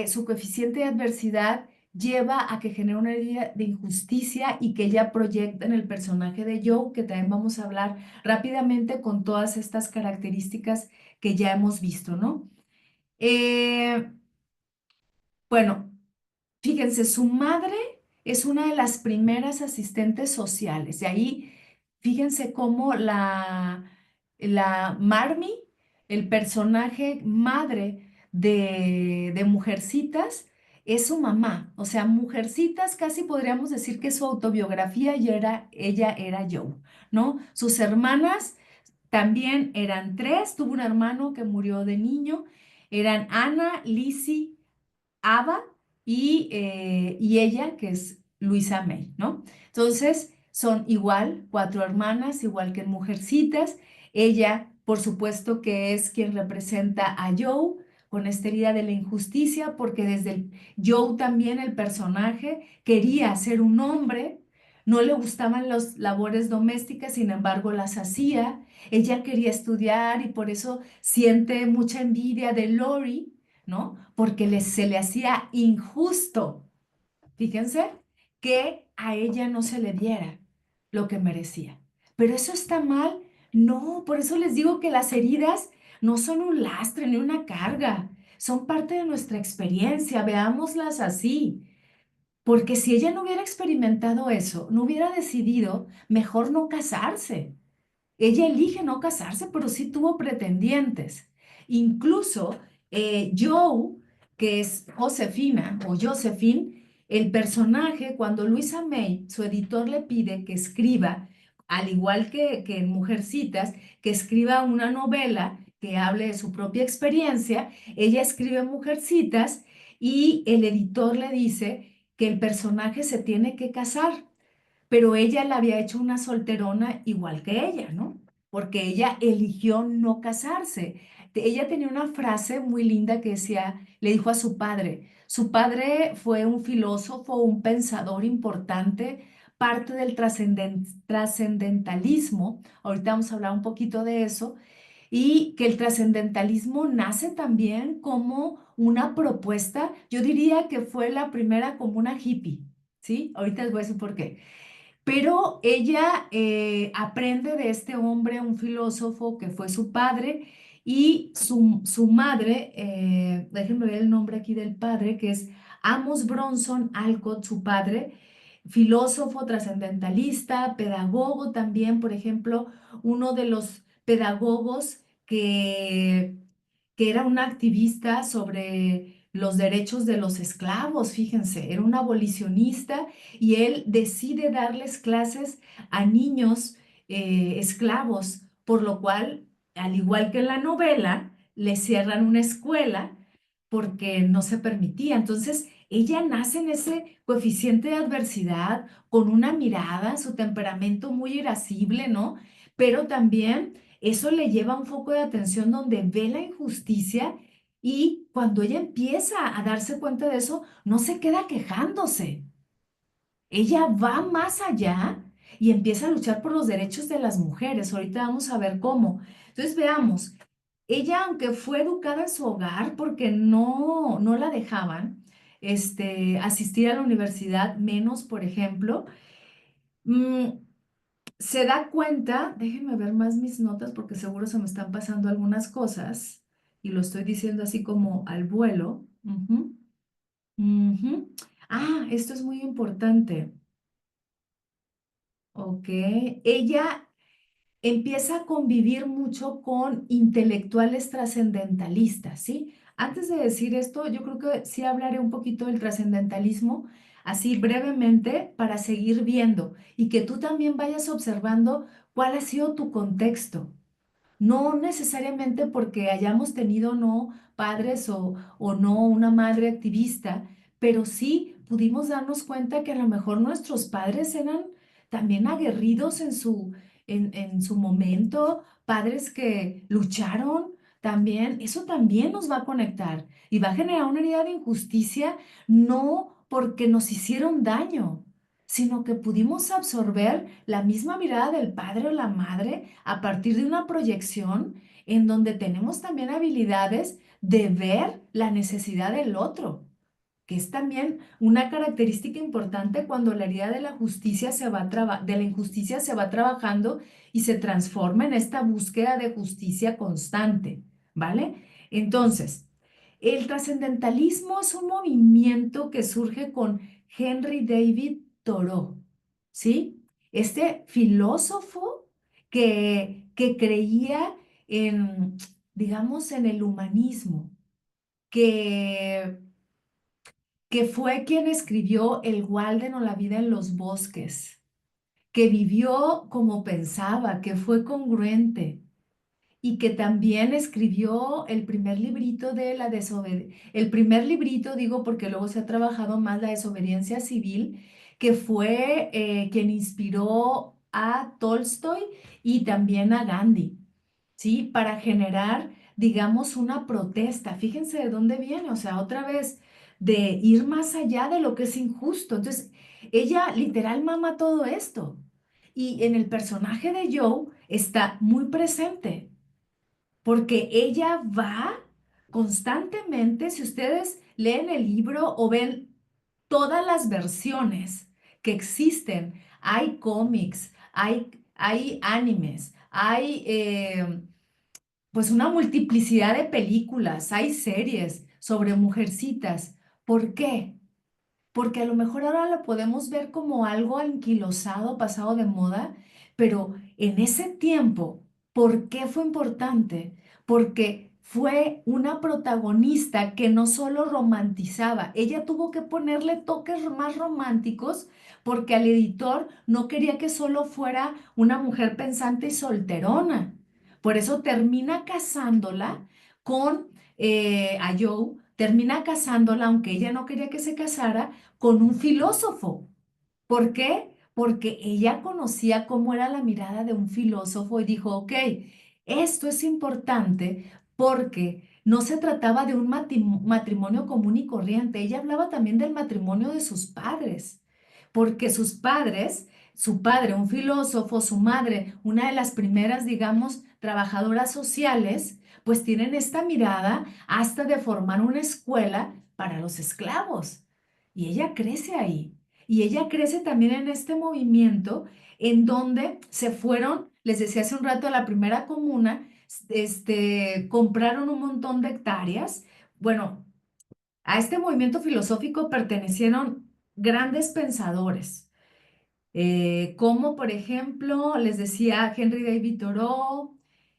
su coeficiente de adversidad lleva a que genere una herida de injusticia y que ella proyecta en el personaje de Joe, que también vamos a hablar rápidamente con todas estas características que ya hemos visto, ¿no? Eh, bueno, fíjense, su madre es una de las primeras asistentes sociales. De ahí, fíjense cómo la Marmy, el personaje madre de Mujercitas, es su mamá. O sea, Mujercitas casi podríamos decir que su autobiografía y ella era Joe, ¿no? Sus hermanas también eran tres. Tuvo un hermano que murió de niño. Eran Ana, Lizzie, Ava y ella, que es Luisa May, ¿no? Entonces, son igual, cuatro hermanas, igual que en Mujercitas. Ella, por supuesto, que es quien representa a Joe con esta herida de la injusticia, porque Joe también, el personaje, quería ser un hombre, no le gustaban las labores domésticas, sin embargo, las hacía. Ella quería estudiar y por eso siente mucha envidia de Lori, ¿no? Porque se le hacía injusto, fíjense, que a ella no se le diera lo que merecía. Pero eso está mal. No, por eso les digo que las heridas no son un lastre ni una carga, son parte de nuestra experiencia, veámoslas así. Porque si ella no hubiera experimentado eso, no hubiera decidido mejor no casarse. Ella elige no casarse, pero sí tuvo pretendientes. Incluso Joe, que es Josefina o Josephine, el personaje, cuando Luisa May, su editor, le pide que escriba, al igual que en Mujercitas, que escriba una novela que hable de su propia experiencia, ella escribe Mujercitas y el editor le dice que el personaje se tiene que casar, pero ella la había hecho una solterona igual que ella, ¿no? Porque ella eligió no casarse. Ella tenía una frase muy linda que decía, le dijo a su padre fue un filósofo, un pensador importante, parte del trascendentalismo, ahorita vamos a hablar un poquito de eso, y que el trascendentalismo nace también como una propuesta, yo diría que fue la primera como una hippie, ¿sí? Ahorita les voy a decir por qué. Pero ella aprende de este hombre, un filósofo que fue su padre, y su madre, déjenme ver el nombre aquí del padre, que es Amos Bronson Alcott, su padre, filósofo, trascendentalista, pedagogo también, por ejemplo, uno de los pedagogos que era un activista sobre los derechos de los esclavos, fíjense, era un abolicionista y él decide darles clases a niños esclavos, por lo cual, al igual que en la novela, le cierran una escuela porque no se permitía. Entonces, ella nace en ese coeficiente de adversidad, con una mirada, su temperamento muy irascible, ¿no? Pero también eso le lleva a un foco de atención donde ve la injusticia y cuando ella empieza a darse cuenta de eso, no se queda quejándose. Ella va más allá y empieza a luchar por los derechos de las mujeres. Ahorita vamos a ver cómo. Entonces, veamos, ella, aunque fue educada en su hogar porque no la dejaban asistir a la universidad, menos, por ejemplo, mm, se da cuenta, déjenme ver más mis notas porque seguro se me están pasando algunas cosas y lo estoy diciendo así como al vuelo. Ujú, ujú. Ah, esto es muy importante. Ok, ella empieza a convivir mucho con intelectuales trascendentalistas, ¿sí? Antes de decir esto, yo creo que sí hablaré un poquito del trascendentalismo, así brevemente, para seguir viendo y que tú también vayas observando cuál ha sido tu contexto. No necesariamente porque hayamos tenido no padres o no una madre activista, pero sí pudimos darnos cuenta que a lo mejor nuestros padres eran también aguerridos en su momento, padres que lucharon también. Eso también nos va a conectar y va a generar una herida de injusticia, no porque nos hicieron daño, sino que pudimos absorber la misma mirada del padre o la madre a partir de una proyección en donde tenemos también habilidades de ver la necesidad del otro, que es también una característica importante cuando la herida de la justicia de la injusticia se va trabajando y se transforma en esta búsqueda de justicia constante, ¿vale? Entonces, el trascendentalismo es un movimiento que surge con Henry David Thoreau, ¿sí? Este filósofo que creía en, digamos, en el humanismo, que que fue quien escribió El Walden o la vida en los bosques, que vivió como pensaba, que fue congruente y que también escribió el primer librito de la desobediencia, el primer librito, digo porque luego se ha trabajado más la desobediencia civil, que fue quien inspiró a Tolstoy y también a Gandhi, ¿sí? Para generar, digamos, una protesta. Fíjense de dónde viene, o sea, otra vez, de ir más allá de lo que es injusto. Entonces, ella literal mama todo esto. Y en el personaje de Joe está muy presente porque ella va constantemente, si ustedes leen el libro o ven todas las versiones que existen, hay cómics, hay animes, hay pues una multiplicidad de películas, hay series sobre mujercitas. ¿Por qué? Porque a lo mejor ahora lo podemos ver como algo anquilosado, pasado de moda, pero en ese tiempo, ¿por qué fue importante? Porque fue una protagonista que no solo romantizaba, ella tuvo que ponerle toques más románticos porque al editor no quería que solo fuera una mujer pensante y solterona. Por eso termina casándola con a Joe, termina casándola, aunque ella no quería que se casara, con un filósofo. ¿Por qué? Porque ella conocía cómo era la mirada de un filósofo y dijo, ok, esto es importante porque no se trataba de un matrimonio común y corriente, ella hablaba también del matrimonio de sus padres, porque sus padres, su padre, un filósofo, su madre, una de las primeras, digamos, trabajadoras sociales, pues tienen esta mirada hasta de formar una escuela para los esclavos. Y ella crece ahí. Y ella crece también en este movimiento en donde se fueron, les decía hace un rato, a la primera comuna, compraron un montón de hectáreas. Bueno, a este movimiento filosófico pertenecieron grandes pensadores, como por ejemplo, les decía Henry David Thoreau,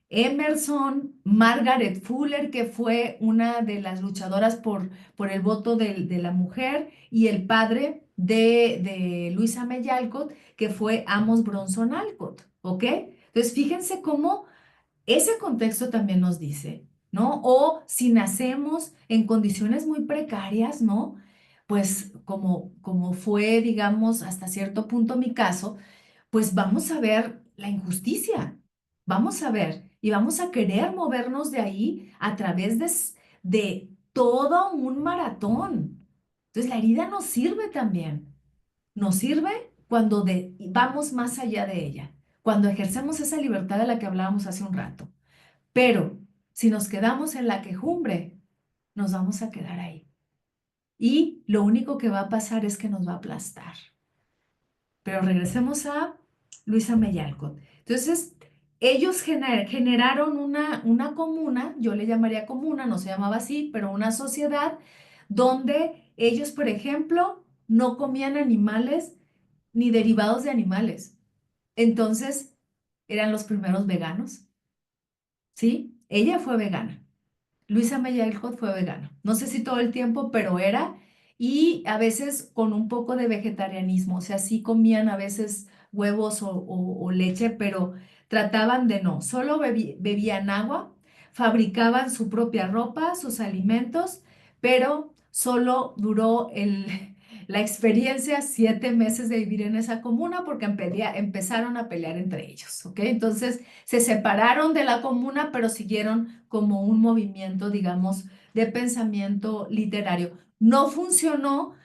Emerson, Margaret Fuller, que fue una de las luchadoras por el voto de la mujer, y el padre de Luisa May Alcott, que fue Amos Bronson Alcott, ¿ok? Entonces, fíjense cómo ese contexto también nos dice, ¿no? O si nacemos en condiciones muy precarias, ¿no? Pues como fue, digamos, hasta cierto punto mi caso, pues vamos a ver la injusticia, vamos a ver y vamos a querer movernos de ahí a través de todo un maratón. Entonces la herida nos sirve también, nos sirve cuando vamos más allá de ella, cuando ejercemos esa libertad de la que hablábamos hace un rato. Pero si nos quedamos en la quejumbre, nos vamos a quedar ahí. Y lo único que va a pasar es que nos va a aplastar. Pero regresemos a Luisa May Alcott. Entonces, ellos generaron una comuna, yo le llamaría comuna, no se llamaba así, pero una sociedad donde ellos, por ejemplo, no comían animales ni derivados de animales. Entonces, eran los primeros veganos, ¿sí? Ella fue vegana. Luisa May Alcott fue vegana. No sé si todo el tiempo, pero era. Y a veces con un poco de vegetarianismo. O sea, sí comían a veces huevos o leche, pero trataban de no, solo bebían agua, fabricaban su propia ropa, sus alimentos, pero solo duró la experiencia 7 meses de vivir en esa comuna porque empezaron a pelear entre ellos, ¿ok? Entonces se separaron de la comuna, pero siguieron como un movimiento, digamos, de pensamiento literario. No funcionó.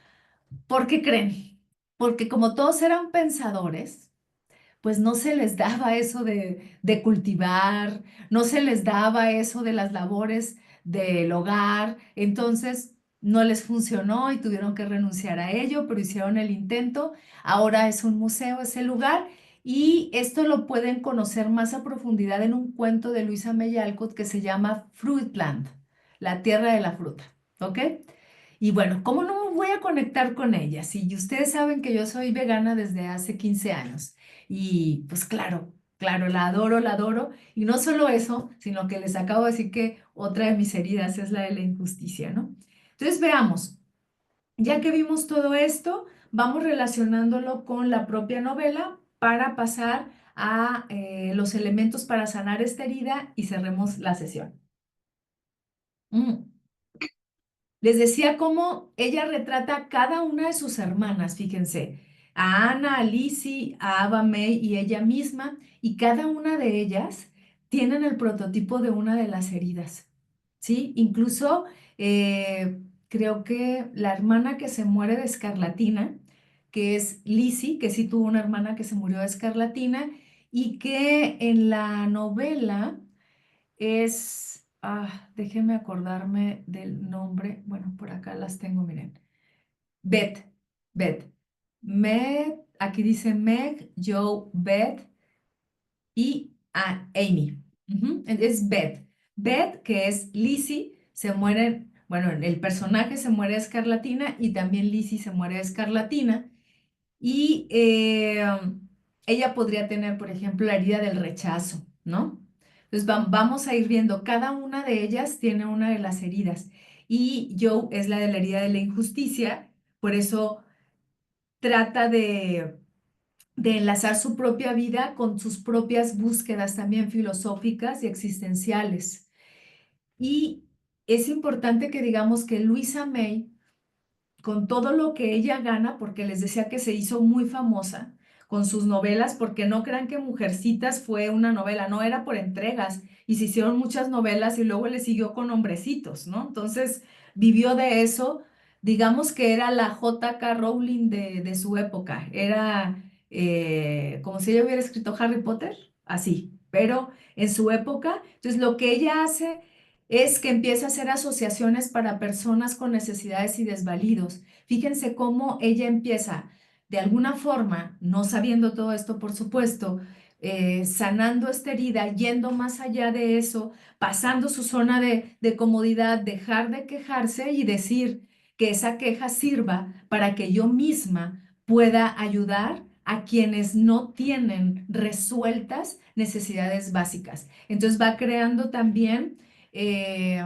¿Por qué creen? Porque como todos eran pensadores, pues no se les daba eso de cultivar, no se les daba eso de las labores del hogar, entonces no les funcionó y tuvieron que renunciar a ello, pero hicieron el intento. Ahora es un museo ese lugar y esto lo pueden conocer más a profundidad en un cuento de Luisa May Alcott que se llama Fruitland, la tierra de la fruta, ¿ok? Y bueno, ¿cómo no me voy a conectar con ella? Si ustedes saben que yo soy vegana desde hace 15 años. Y pues claro, claro, la adoro. Y no solo eso, sino que les acabo de decir que otra de mis heridas es la de la injusticia, ¿no? Entonces veamos, ya que vimos todo esto, vamos relacionándolo con la propia novela para pasar a los elementos para sanar esta herida y cerremos la sesión. Mm. Les decía cómo ella retrata a cada una de sus hermanas, fíjense, a Ana, a Lizzie, a Ava May y ella misma, y cada una de ellas tienen el prototipo de una de las heridas, ¿sí? Incluso creo que la hermana que se muere de escarlatina, que es Lizzie, que sí tuvo una hermana que se murió de escarlatina, y que en la novela déjenme acordarme del nombre. Bueno, por acá las tengo, miren. Beth, Beth. Aquí dice Meg, Joe, Beth y Amy. Ujú, es Beth. Beth, que es Lizzie, se muere, bueno, el personaje se muere de escarlatina y también Lizzie se muere de escarlatina. Y ella podría tener, por ejemplo, la herida del rechazo, ¿no? Entonces vamos a ir viendo, cada una de ellas tiene una de las heridas. Y Joe es la de la herida de la injusticia, por eso trata de enlazar su propia vida con sus propias búsquedas también filosóficas y existenciales. Y es importante que digamos que Luisa May con todo lo que ella gana, porque les decía que se hizo muy famosa con sus novelas, porque no crean que Mujercitas fue una novela, no era por entregas, y se hicieron muchas novelas y luego le siguió con hombrecitos, ¿no? Entonces vivió de eso, digamos que era la J.K. Rowling de su época, era como si ella hubiera escrito Harry Potter, así, pero en su época, entonces lo que ella hace es que empieza a hacer asociaciones para personas con necesidades y desvalidos. Fíjense cómo ella empieza, de alguna forma, no sabiendo todo esto, por supuesto, sanando esta herida, yendo más allá de eso, pasando su zona de comodidad, dejar de quejarse y decir que esa queja sirva para que yo misma pueda ayudar a quienes no tienen resueltas necesidades básicas. Entonces va creando también eh,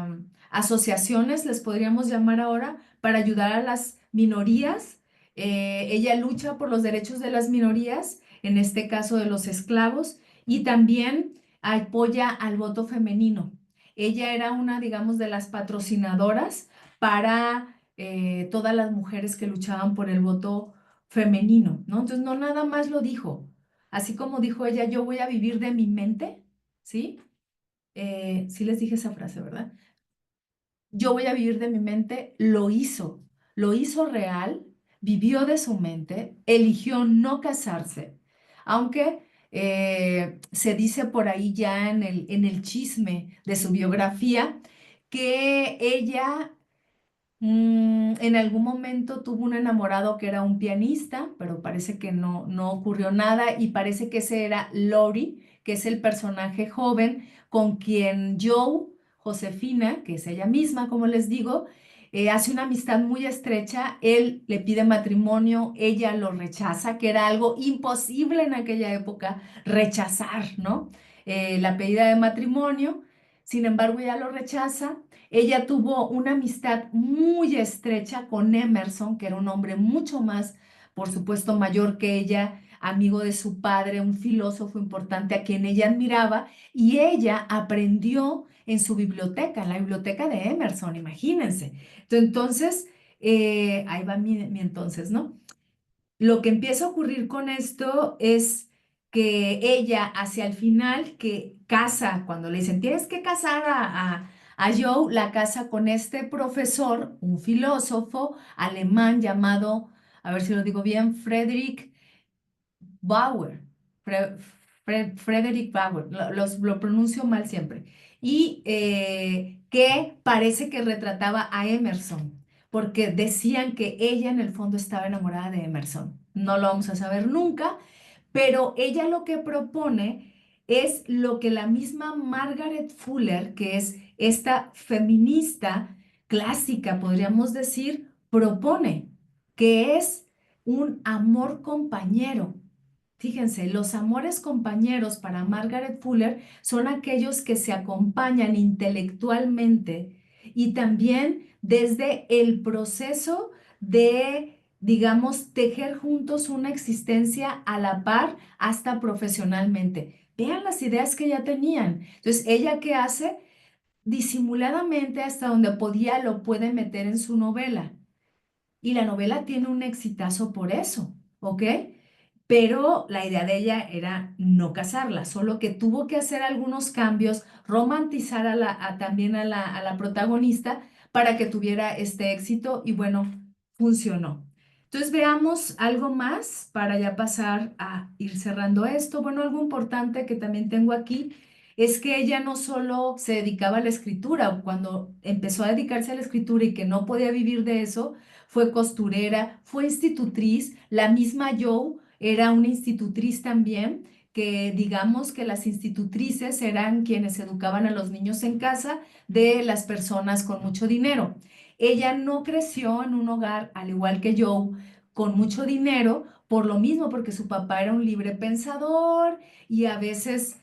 asociaciones, les podríamos llamar ahora, para ayudar a las minorías. Ella lucha por los derechos de las minorías, en este caso de los esclavos, y también apoya al voto femenino. Ella era una, digamos, de las patrocinadoras para todas las mujeres que luchaban por el voto femenino, ¿no? Entonces, no nada más lo dijo, así como dijo ella, yo voy a vivir de mi mente, ¿sí? Sí les dije esa frase, ¿verdad? Yo voy a vivir de mi mente, lo hizo real, vivió de su mente, eligió no casarse, aunque se dice por ahí ya en el chisme de su biografía que ella en algún momento tuvo un enamorado que era un pianista, pero parece que no ocurrió nada y parece que ese era Lori, que es el personaje joven con quien Joe, Josefina, que es ella misma, como les digo, hace una amistad muy estrecha. Él le pide matrimonio, ella lo rechaza, que era algo imposible en aquella época rechazar, ¿no? La pedida de matrimonio. Sin embargo, ella lo rechaza. Ella tuvo una amistad muy estrecha con Emerson, que era un hombre mucho más, por supuesto, mayor que ella, amigo de su padre, un filósofo importante a quien ella admiraba, y ella aprendió en su biblioteca, en la biblioteca de Emerson, imagínense. Entonces, ahí va mi entonces, ¿no? Lo que empieza a ocurrir con esto es que ella hacia el final que casa, cuando le dicen, tienes que casar a Joe, la casa con este profesor, un filósofo alemán llamado, a ver si lo digo bien, Friedrich Bauer, Fre- Frederick Bauer, lo pronuncio mal siempre, y que parece que retrataba a Emerson, porque decían que ella en el fondo estaba enamorada de Emerson. No lo vamos a saber nunca, pero ella lo que propone es lo que la misma Margaret Fuller, que es esta feminista clásica, podríamos decir, propone, que es un amor compañero. Fíjense, los amores compañeros para Margaret Fuller son aquellos que se acompañan intelectualmente y también desde el proceso de, digamos, tejer juntos una existencia a la par hasta profesionalmente. Vean las ideas que ya tenían. Entonces, ¿ella qué hace? Disimuladamente, hasta donde podía, lo puede meter en su novela. Y la novela tiene un exitazo por eso, ¿ok? Pero la idea de ella era no casarla, solo que tuvo que hacer algunos cambios, romantizar también a la protagonista para que tuviera este éxito y bueno, funcionó. Entonces veamos algo más para ya pasar a ir cerrando esto. Bueno, algo importante que también tengo aquí es que ella no solo se dedicaba a la escritura, cuando empezó a dedicarse a la escritura y que no podía vivir de eso, fue costurera, fue institutriz, la misma Joe era una institutriz también, que digamos que las institutrices eran quienes educaban a los niños en casa de las personas con mucho dinero. Ella no creció en un hogar, al igual que Joe, con mucho dinero, por lo mismo, porque su papá era un libre pensador y a veces,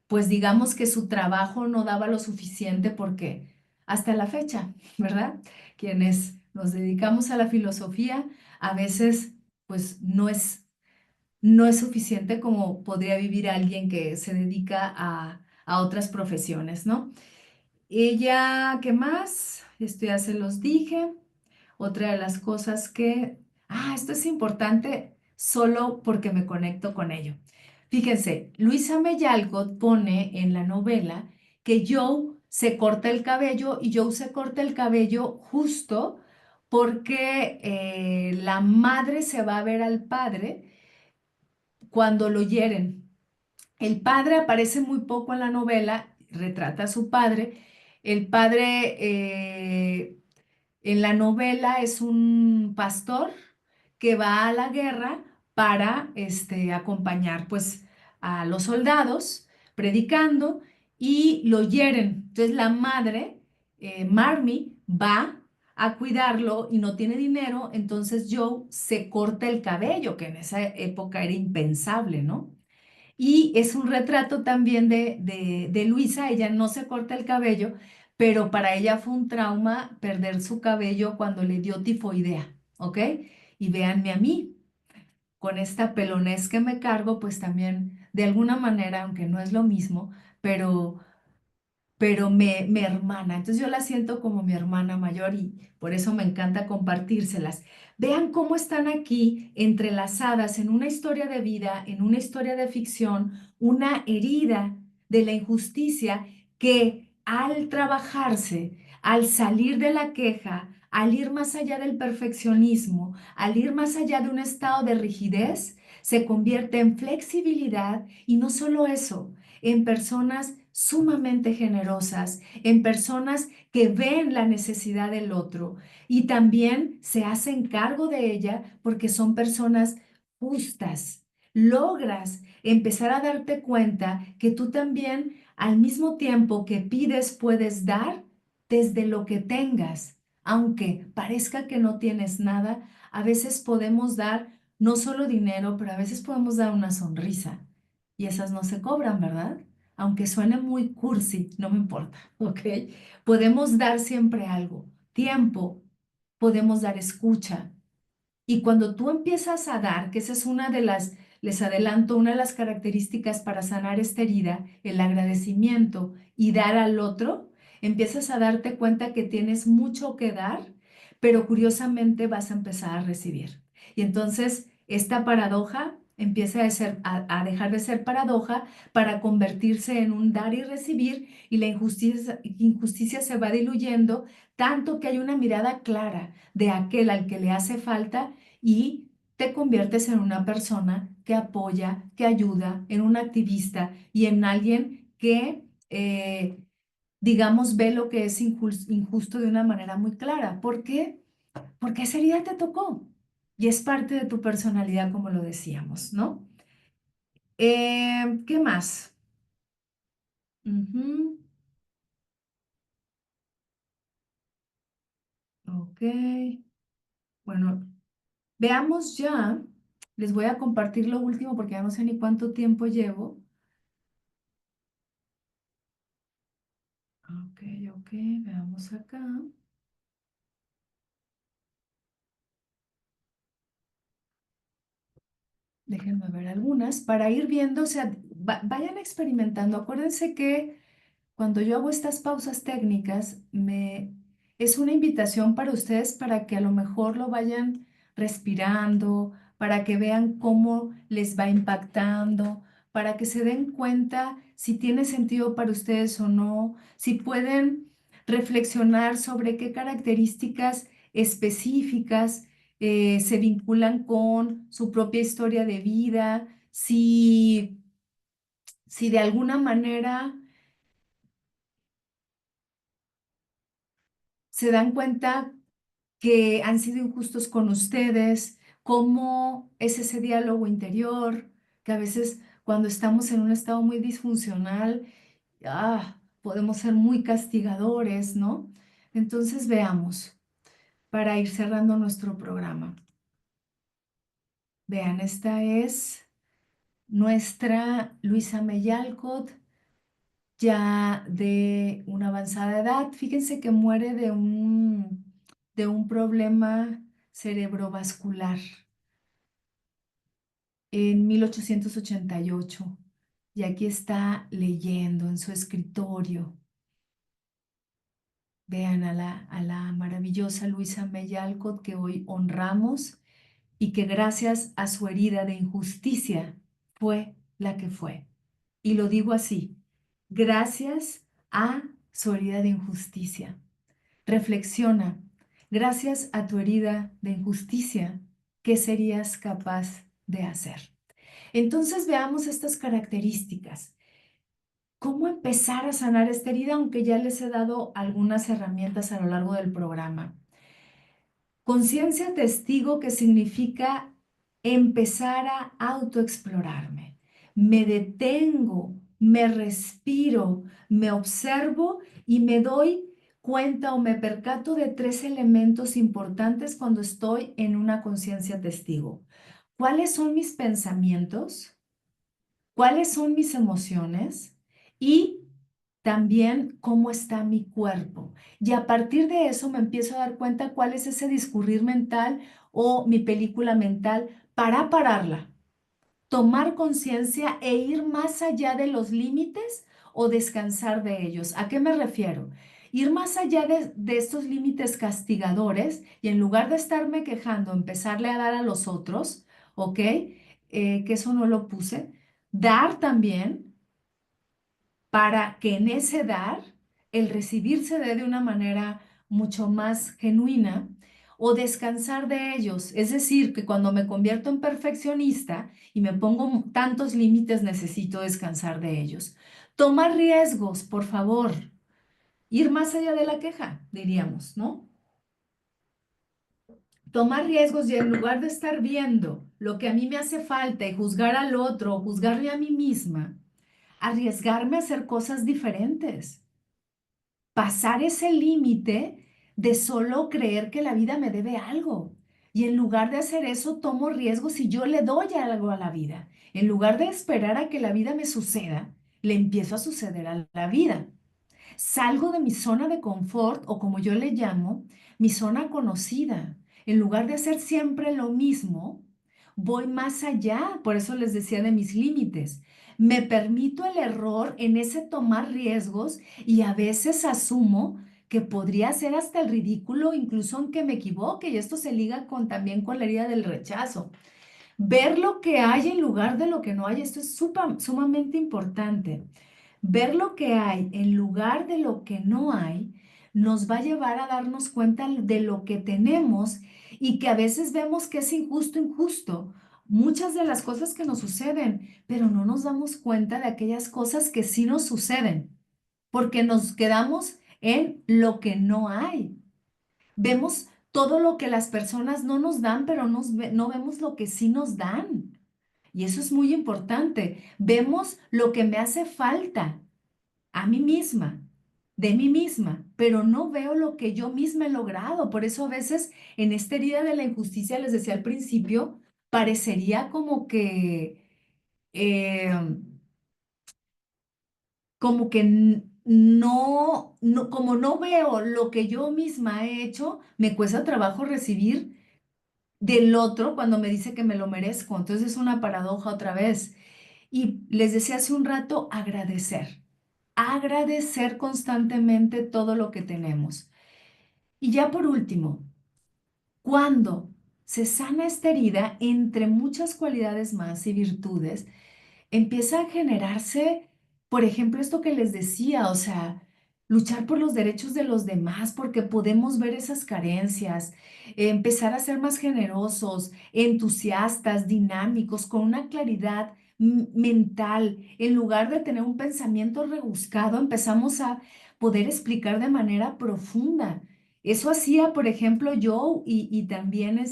pues digamos que su trabajo no daba lo suficiente porque hasta la fecha, ¿verdad? Quienes nos dedicamos a la filosofía, a veces pues no es suficiente como podría vivir alguien que se dedica a otras profesiones, ¿no? Ella, ¿qué más? Esto ya se los dije. Otra de las cosas esto es importante solo porque me conecto con ello. Fíjense, Luisa Meyalcott pone en la novela que Joe se corta el cabello y Joe se corta el cabello justo porque la madre se va a ver al padre cuando lo hieren. El padre aparece muy poco en la novela, retrata a su padre. El padre en la novela es un pastor que va a la guerra para acompañar pues a los soldados predicando y lo hieren. Entonces la madre, Marmee, va a cuidarlo y no tiene dinero, entonces Joe se corta el cabello, que en esa época era impensable, ¿no? Y es un retrato también de Luisa, ella no se corta el cabello, pero para ella fue un trauma perder su cabello cuando le dio tifoidea, ¿ok? Y véanme a mí, con esta pelonez que me cargo, pues también de alguna manera, aunque no es lo mismo, pero me hermana. Entonces yo la siento como mi hermana mayor y por eso me encanta compartírselas. Vean cómo están aquí entrelazadas en una historia de vida, en una historia de ficción, una herida de la injusticia que al trabajarse, al salir de la queja, al ir más allá del perfeccionismo, al ir más allá de un estado de rigidez, se convierte en flexibilidad y no solo eso, en personas sumamente generosas, en personas que ven la necesidad del otro y también se hacen cargo de ella porque son personas justas. Logras empezar a darte cuenta que tú también, al mismo tiempo que pides, puedes dar desde lo que tengas. Aunque parezca que no tienes nada, a veces podemos dar no solo dinero, pero a veces podemos dar una sonrisa. Y esas no se cobran, ¿verdad? Aunque suene muy cursi, no me importa, ¿ok? Podemos dar siempre algo, tiempo, podemos dar escucha Y cuando tú empiezas a dar, que esa es una de las, les adelanto, una de las características para sanar esta herida, el agradecimiento y dar al otro, empiezas a darte cuenta que tienes mucho que dar, pero curiosamente vas a empezar a recibir. Y entonces esta paradoja empieza a dejar de ser paradoja para convertirse en un dar y recibir, y la injusticia se va diluyendo tanto que hay una mirada clara de aquel al que le hace falta, y te conviertes en una persona que apoya, que ayuda, en un activista y en alguien que, digamos, ve lo que es injusto de una manera muy clara. ¿Por qué? Porque esa herida te tocó y es parte de tu personalidad, como lo decíamos, ¿no? ¿Qué más? Ujú. Ok. Bueno, veamos ya. Les voy a compartir lo último porque ya no sé ni cuánto tiempo llevo. Ok, ok, veamos acá. Déjenme ver algunas para ir viendo, o sea, vayan experimentando. Acuérdense que cuando yo hago estas pausas técnicas, es una invitación para ustedes para que a lo mejor lo vayan respirando, para que vean cómo les va impactando, para que se den cuenta si tiene sentido para ustedes o no, si pueden reflexionar sobre qué características específicas se vinculan con su propia historia de vida, si de alguna manera se dan cuenta que han sido injustos con ustedes, cómo es ese diálogo interior, que a veces cuando estamos en un estado muy disfuncional, podemos ser muy castigadores, ¿no? Entonces veamos, para ir cerrando nuestro programa. Vean, esta es nuestra Luisa Meyalcott, ya de una avanzada edad. Fíjense que muere de un problema cerebrovascular en 1888. Y aquí está leyendo en su escritorio. Vean a la maravillosa Luisa May Alcott, que hoy honramos y que gracias a su herida de injusticia fue la que fue. Y lo digo así, gracias a su herida de injusticia. Reflexiona, gracias a tu herida de injusticia, ¿qué serías capaz de hacer? Entonces veamos estas características. ¿Cómo empezar a sanar esta herida? Aunque ya les he dado algunas herramientas a lo largo del programa. Conciencia testigo, que significa empezar a autoexplorarme. Me detengo, me respiro, me observo y me doy cuenta o me percato de tres elementos importantes cuando estoy en una conciencia testigo. ¿Cuáles son mis pensamientos? ¿Cuáles son mis emociones? Y también cómo está mi cuerpo. Y a partir de eso me empiezo a dar cuenta cuál es ese discurrir mental o mi película mental para pararla, tomar conciencia e ir más allá de los límites o descansar de ellos. ¿A qué me refiero? Ir más allá de estos límites castigadores y en lugar de estarme quejando, empezarle a dar a los otros, ¿ok? Que eso no lo puse. Dar también, para que en ese dar el recibir se dé de una manera mucho más genuina, o descansar de ellos. Es decir, que cuando me convierto en perfeccionista y me pongo tantos límites, necesito descansar de ellos. Tomar riesgos, por favor. Ir más allá de la queja, diríamos, ¿no? Tomar riesgos, y en lugar de estar viendo lo que a mí me hace falta y juzgar al otro o juzgarme a mí misma, arriesgarme a hacer cosas diferentes. Pasar ese límite de solo creer que la vida me debe algo. Y en lugar de hacer eso, tomo riesgos y yo le doy algo a la vida. En lugar de esperar a que la vida me suceda, le empiezo a suceder a la vida. Salgo de mi zona de confort, o como yo le llamo, mi zona conocida. En lugar de hacer siempre lo mismo, voy más allá. Por eso les decía de mis límites. Me permito el error en ese tomar riesgos y a veces asumo que podría ser hasta el ridículo, incluso aunque me equivoque. Y esto se liga también con la herida del rechazo. Ver lo que hay en lugar de lo que no hay, esto es sumamente importante. Ver lo que hay en lugar de lo que no hay nos va a llevar a darnos cuenta de lo que tenemos y que a veces vemos que es injusto, injusto. Muchas de las cosas que nos suceden, pero no nos damos cuenta de aquellas cosas que sí nos suceden, porque nos quedamos en lo que no hay. Vemos todo lo que las personas no nos dan, pero no vemos lo que sí nos dan. Y eso es muy importante. Vemos lo que me hace falta a mí misma, de mí misma, pero no veo lo que yo misma he logrado. Por eso a veces en esta herida de la injusticia, les decía al principio, parecería eh, como que como no veo lo que yo misma he hecho, me cuesta trabajo recibir del otro cuando me dice que me lo merezco. Entonces es una paradoja otra vez. Y les decía hace un rato, agradecer constantemente todo lo que tenemos. Y ya por último, cuando se sana esta herida, entre muchas cualidades más y virtudes, empieza a generarse, por ejemplo, esto que les decía, o sea, luchar por los derechos de los demás, porque podemos ver esas carencias, empezar a ser más generosos, entusiastas, dinámicos, con una claridad mental, en lugar de tener un pensamiento rebuscado, empezamos a poder explicar de manera profunda. Eso hacía, por ejemplo, yo y también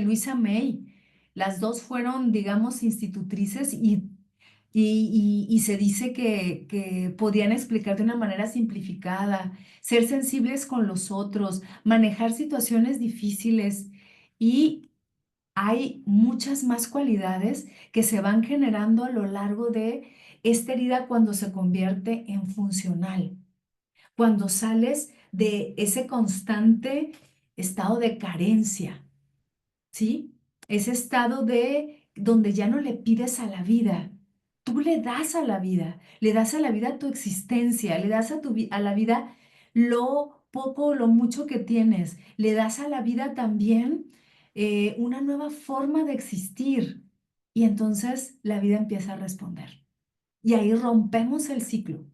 Luisa May. Las dos fueron, digamos, institutrices y se dice que podían explicar de una manera simplificada, ser sensibles con los otros, manejar situaciones difíciles y hay muchas más cualidades que se van generando a lo largo de esta herida cuando se convierte en funcional, cuando sales de ese constante estado de carencia. ¿Sí? Ese estado de donde ya no le pides a la vida, tú le das a la vida, le das a la vida tu existencia, le das a la vida lo poco o lo mucho que tienes, le das a la vida también una nueva forma de existir y entonces la vida empieza a responder. Y ahí rompemos el ciclo,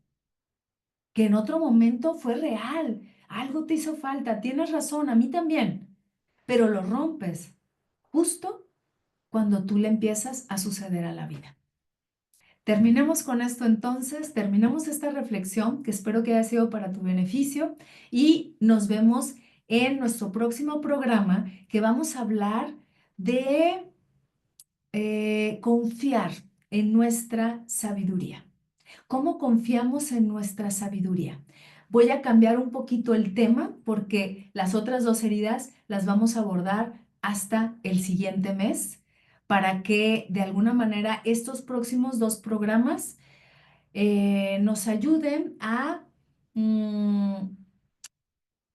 que en otro momento fue real, algo te hizo falta, tienes razón, a mí también, pero lo rompes justo cuando tú le empiezas a suceder a la vida. Terminemos con esto entonces, terminemos esta reflexión que espero que haya sido para tu beneficio y nos vemos en nuestro próximo programa que vamos a hablar de confiar en nuestra sabiduría. ¿Cómo confiamos en nuestra sabiduría? Voy a cambiar un poquito el tema porque las otras dos heridas las vamos a abordar hasta el siguiente mes para que de alguna manera estos próximos dos programas nos ayuden mm,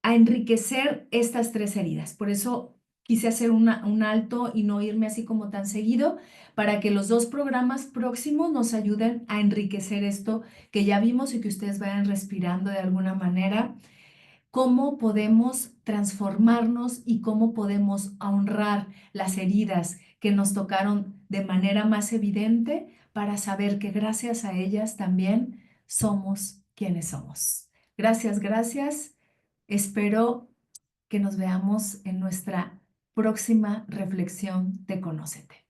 a enriquecer estas tres heridas. Por eso quise hacer un alto y no irme así como tan seguido, para que los dos programas próximos nos ayuden a enriquecer esto que ya vimos y que ustedes vayan respirando de alguna manera, cómo podemos transformarnos y cómo podemos honrar las heridas que nos tocaron de manera más evidente para saber que gracias a ellas también somos quienes somos. Gracias, gracias. Espero que nos veamos en nuestra próxima reflexión de Conócete.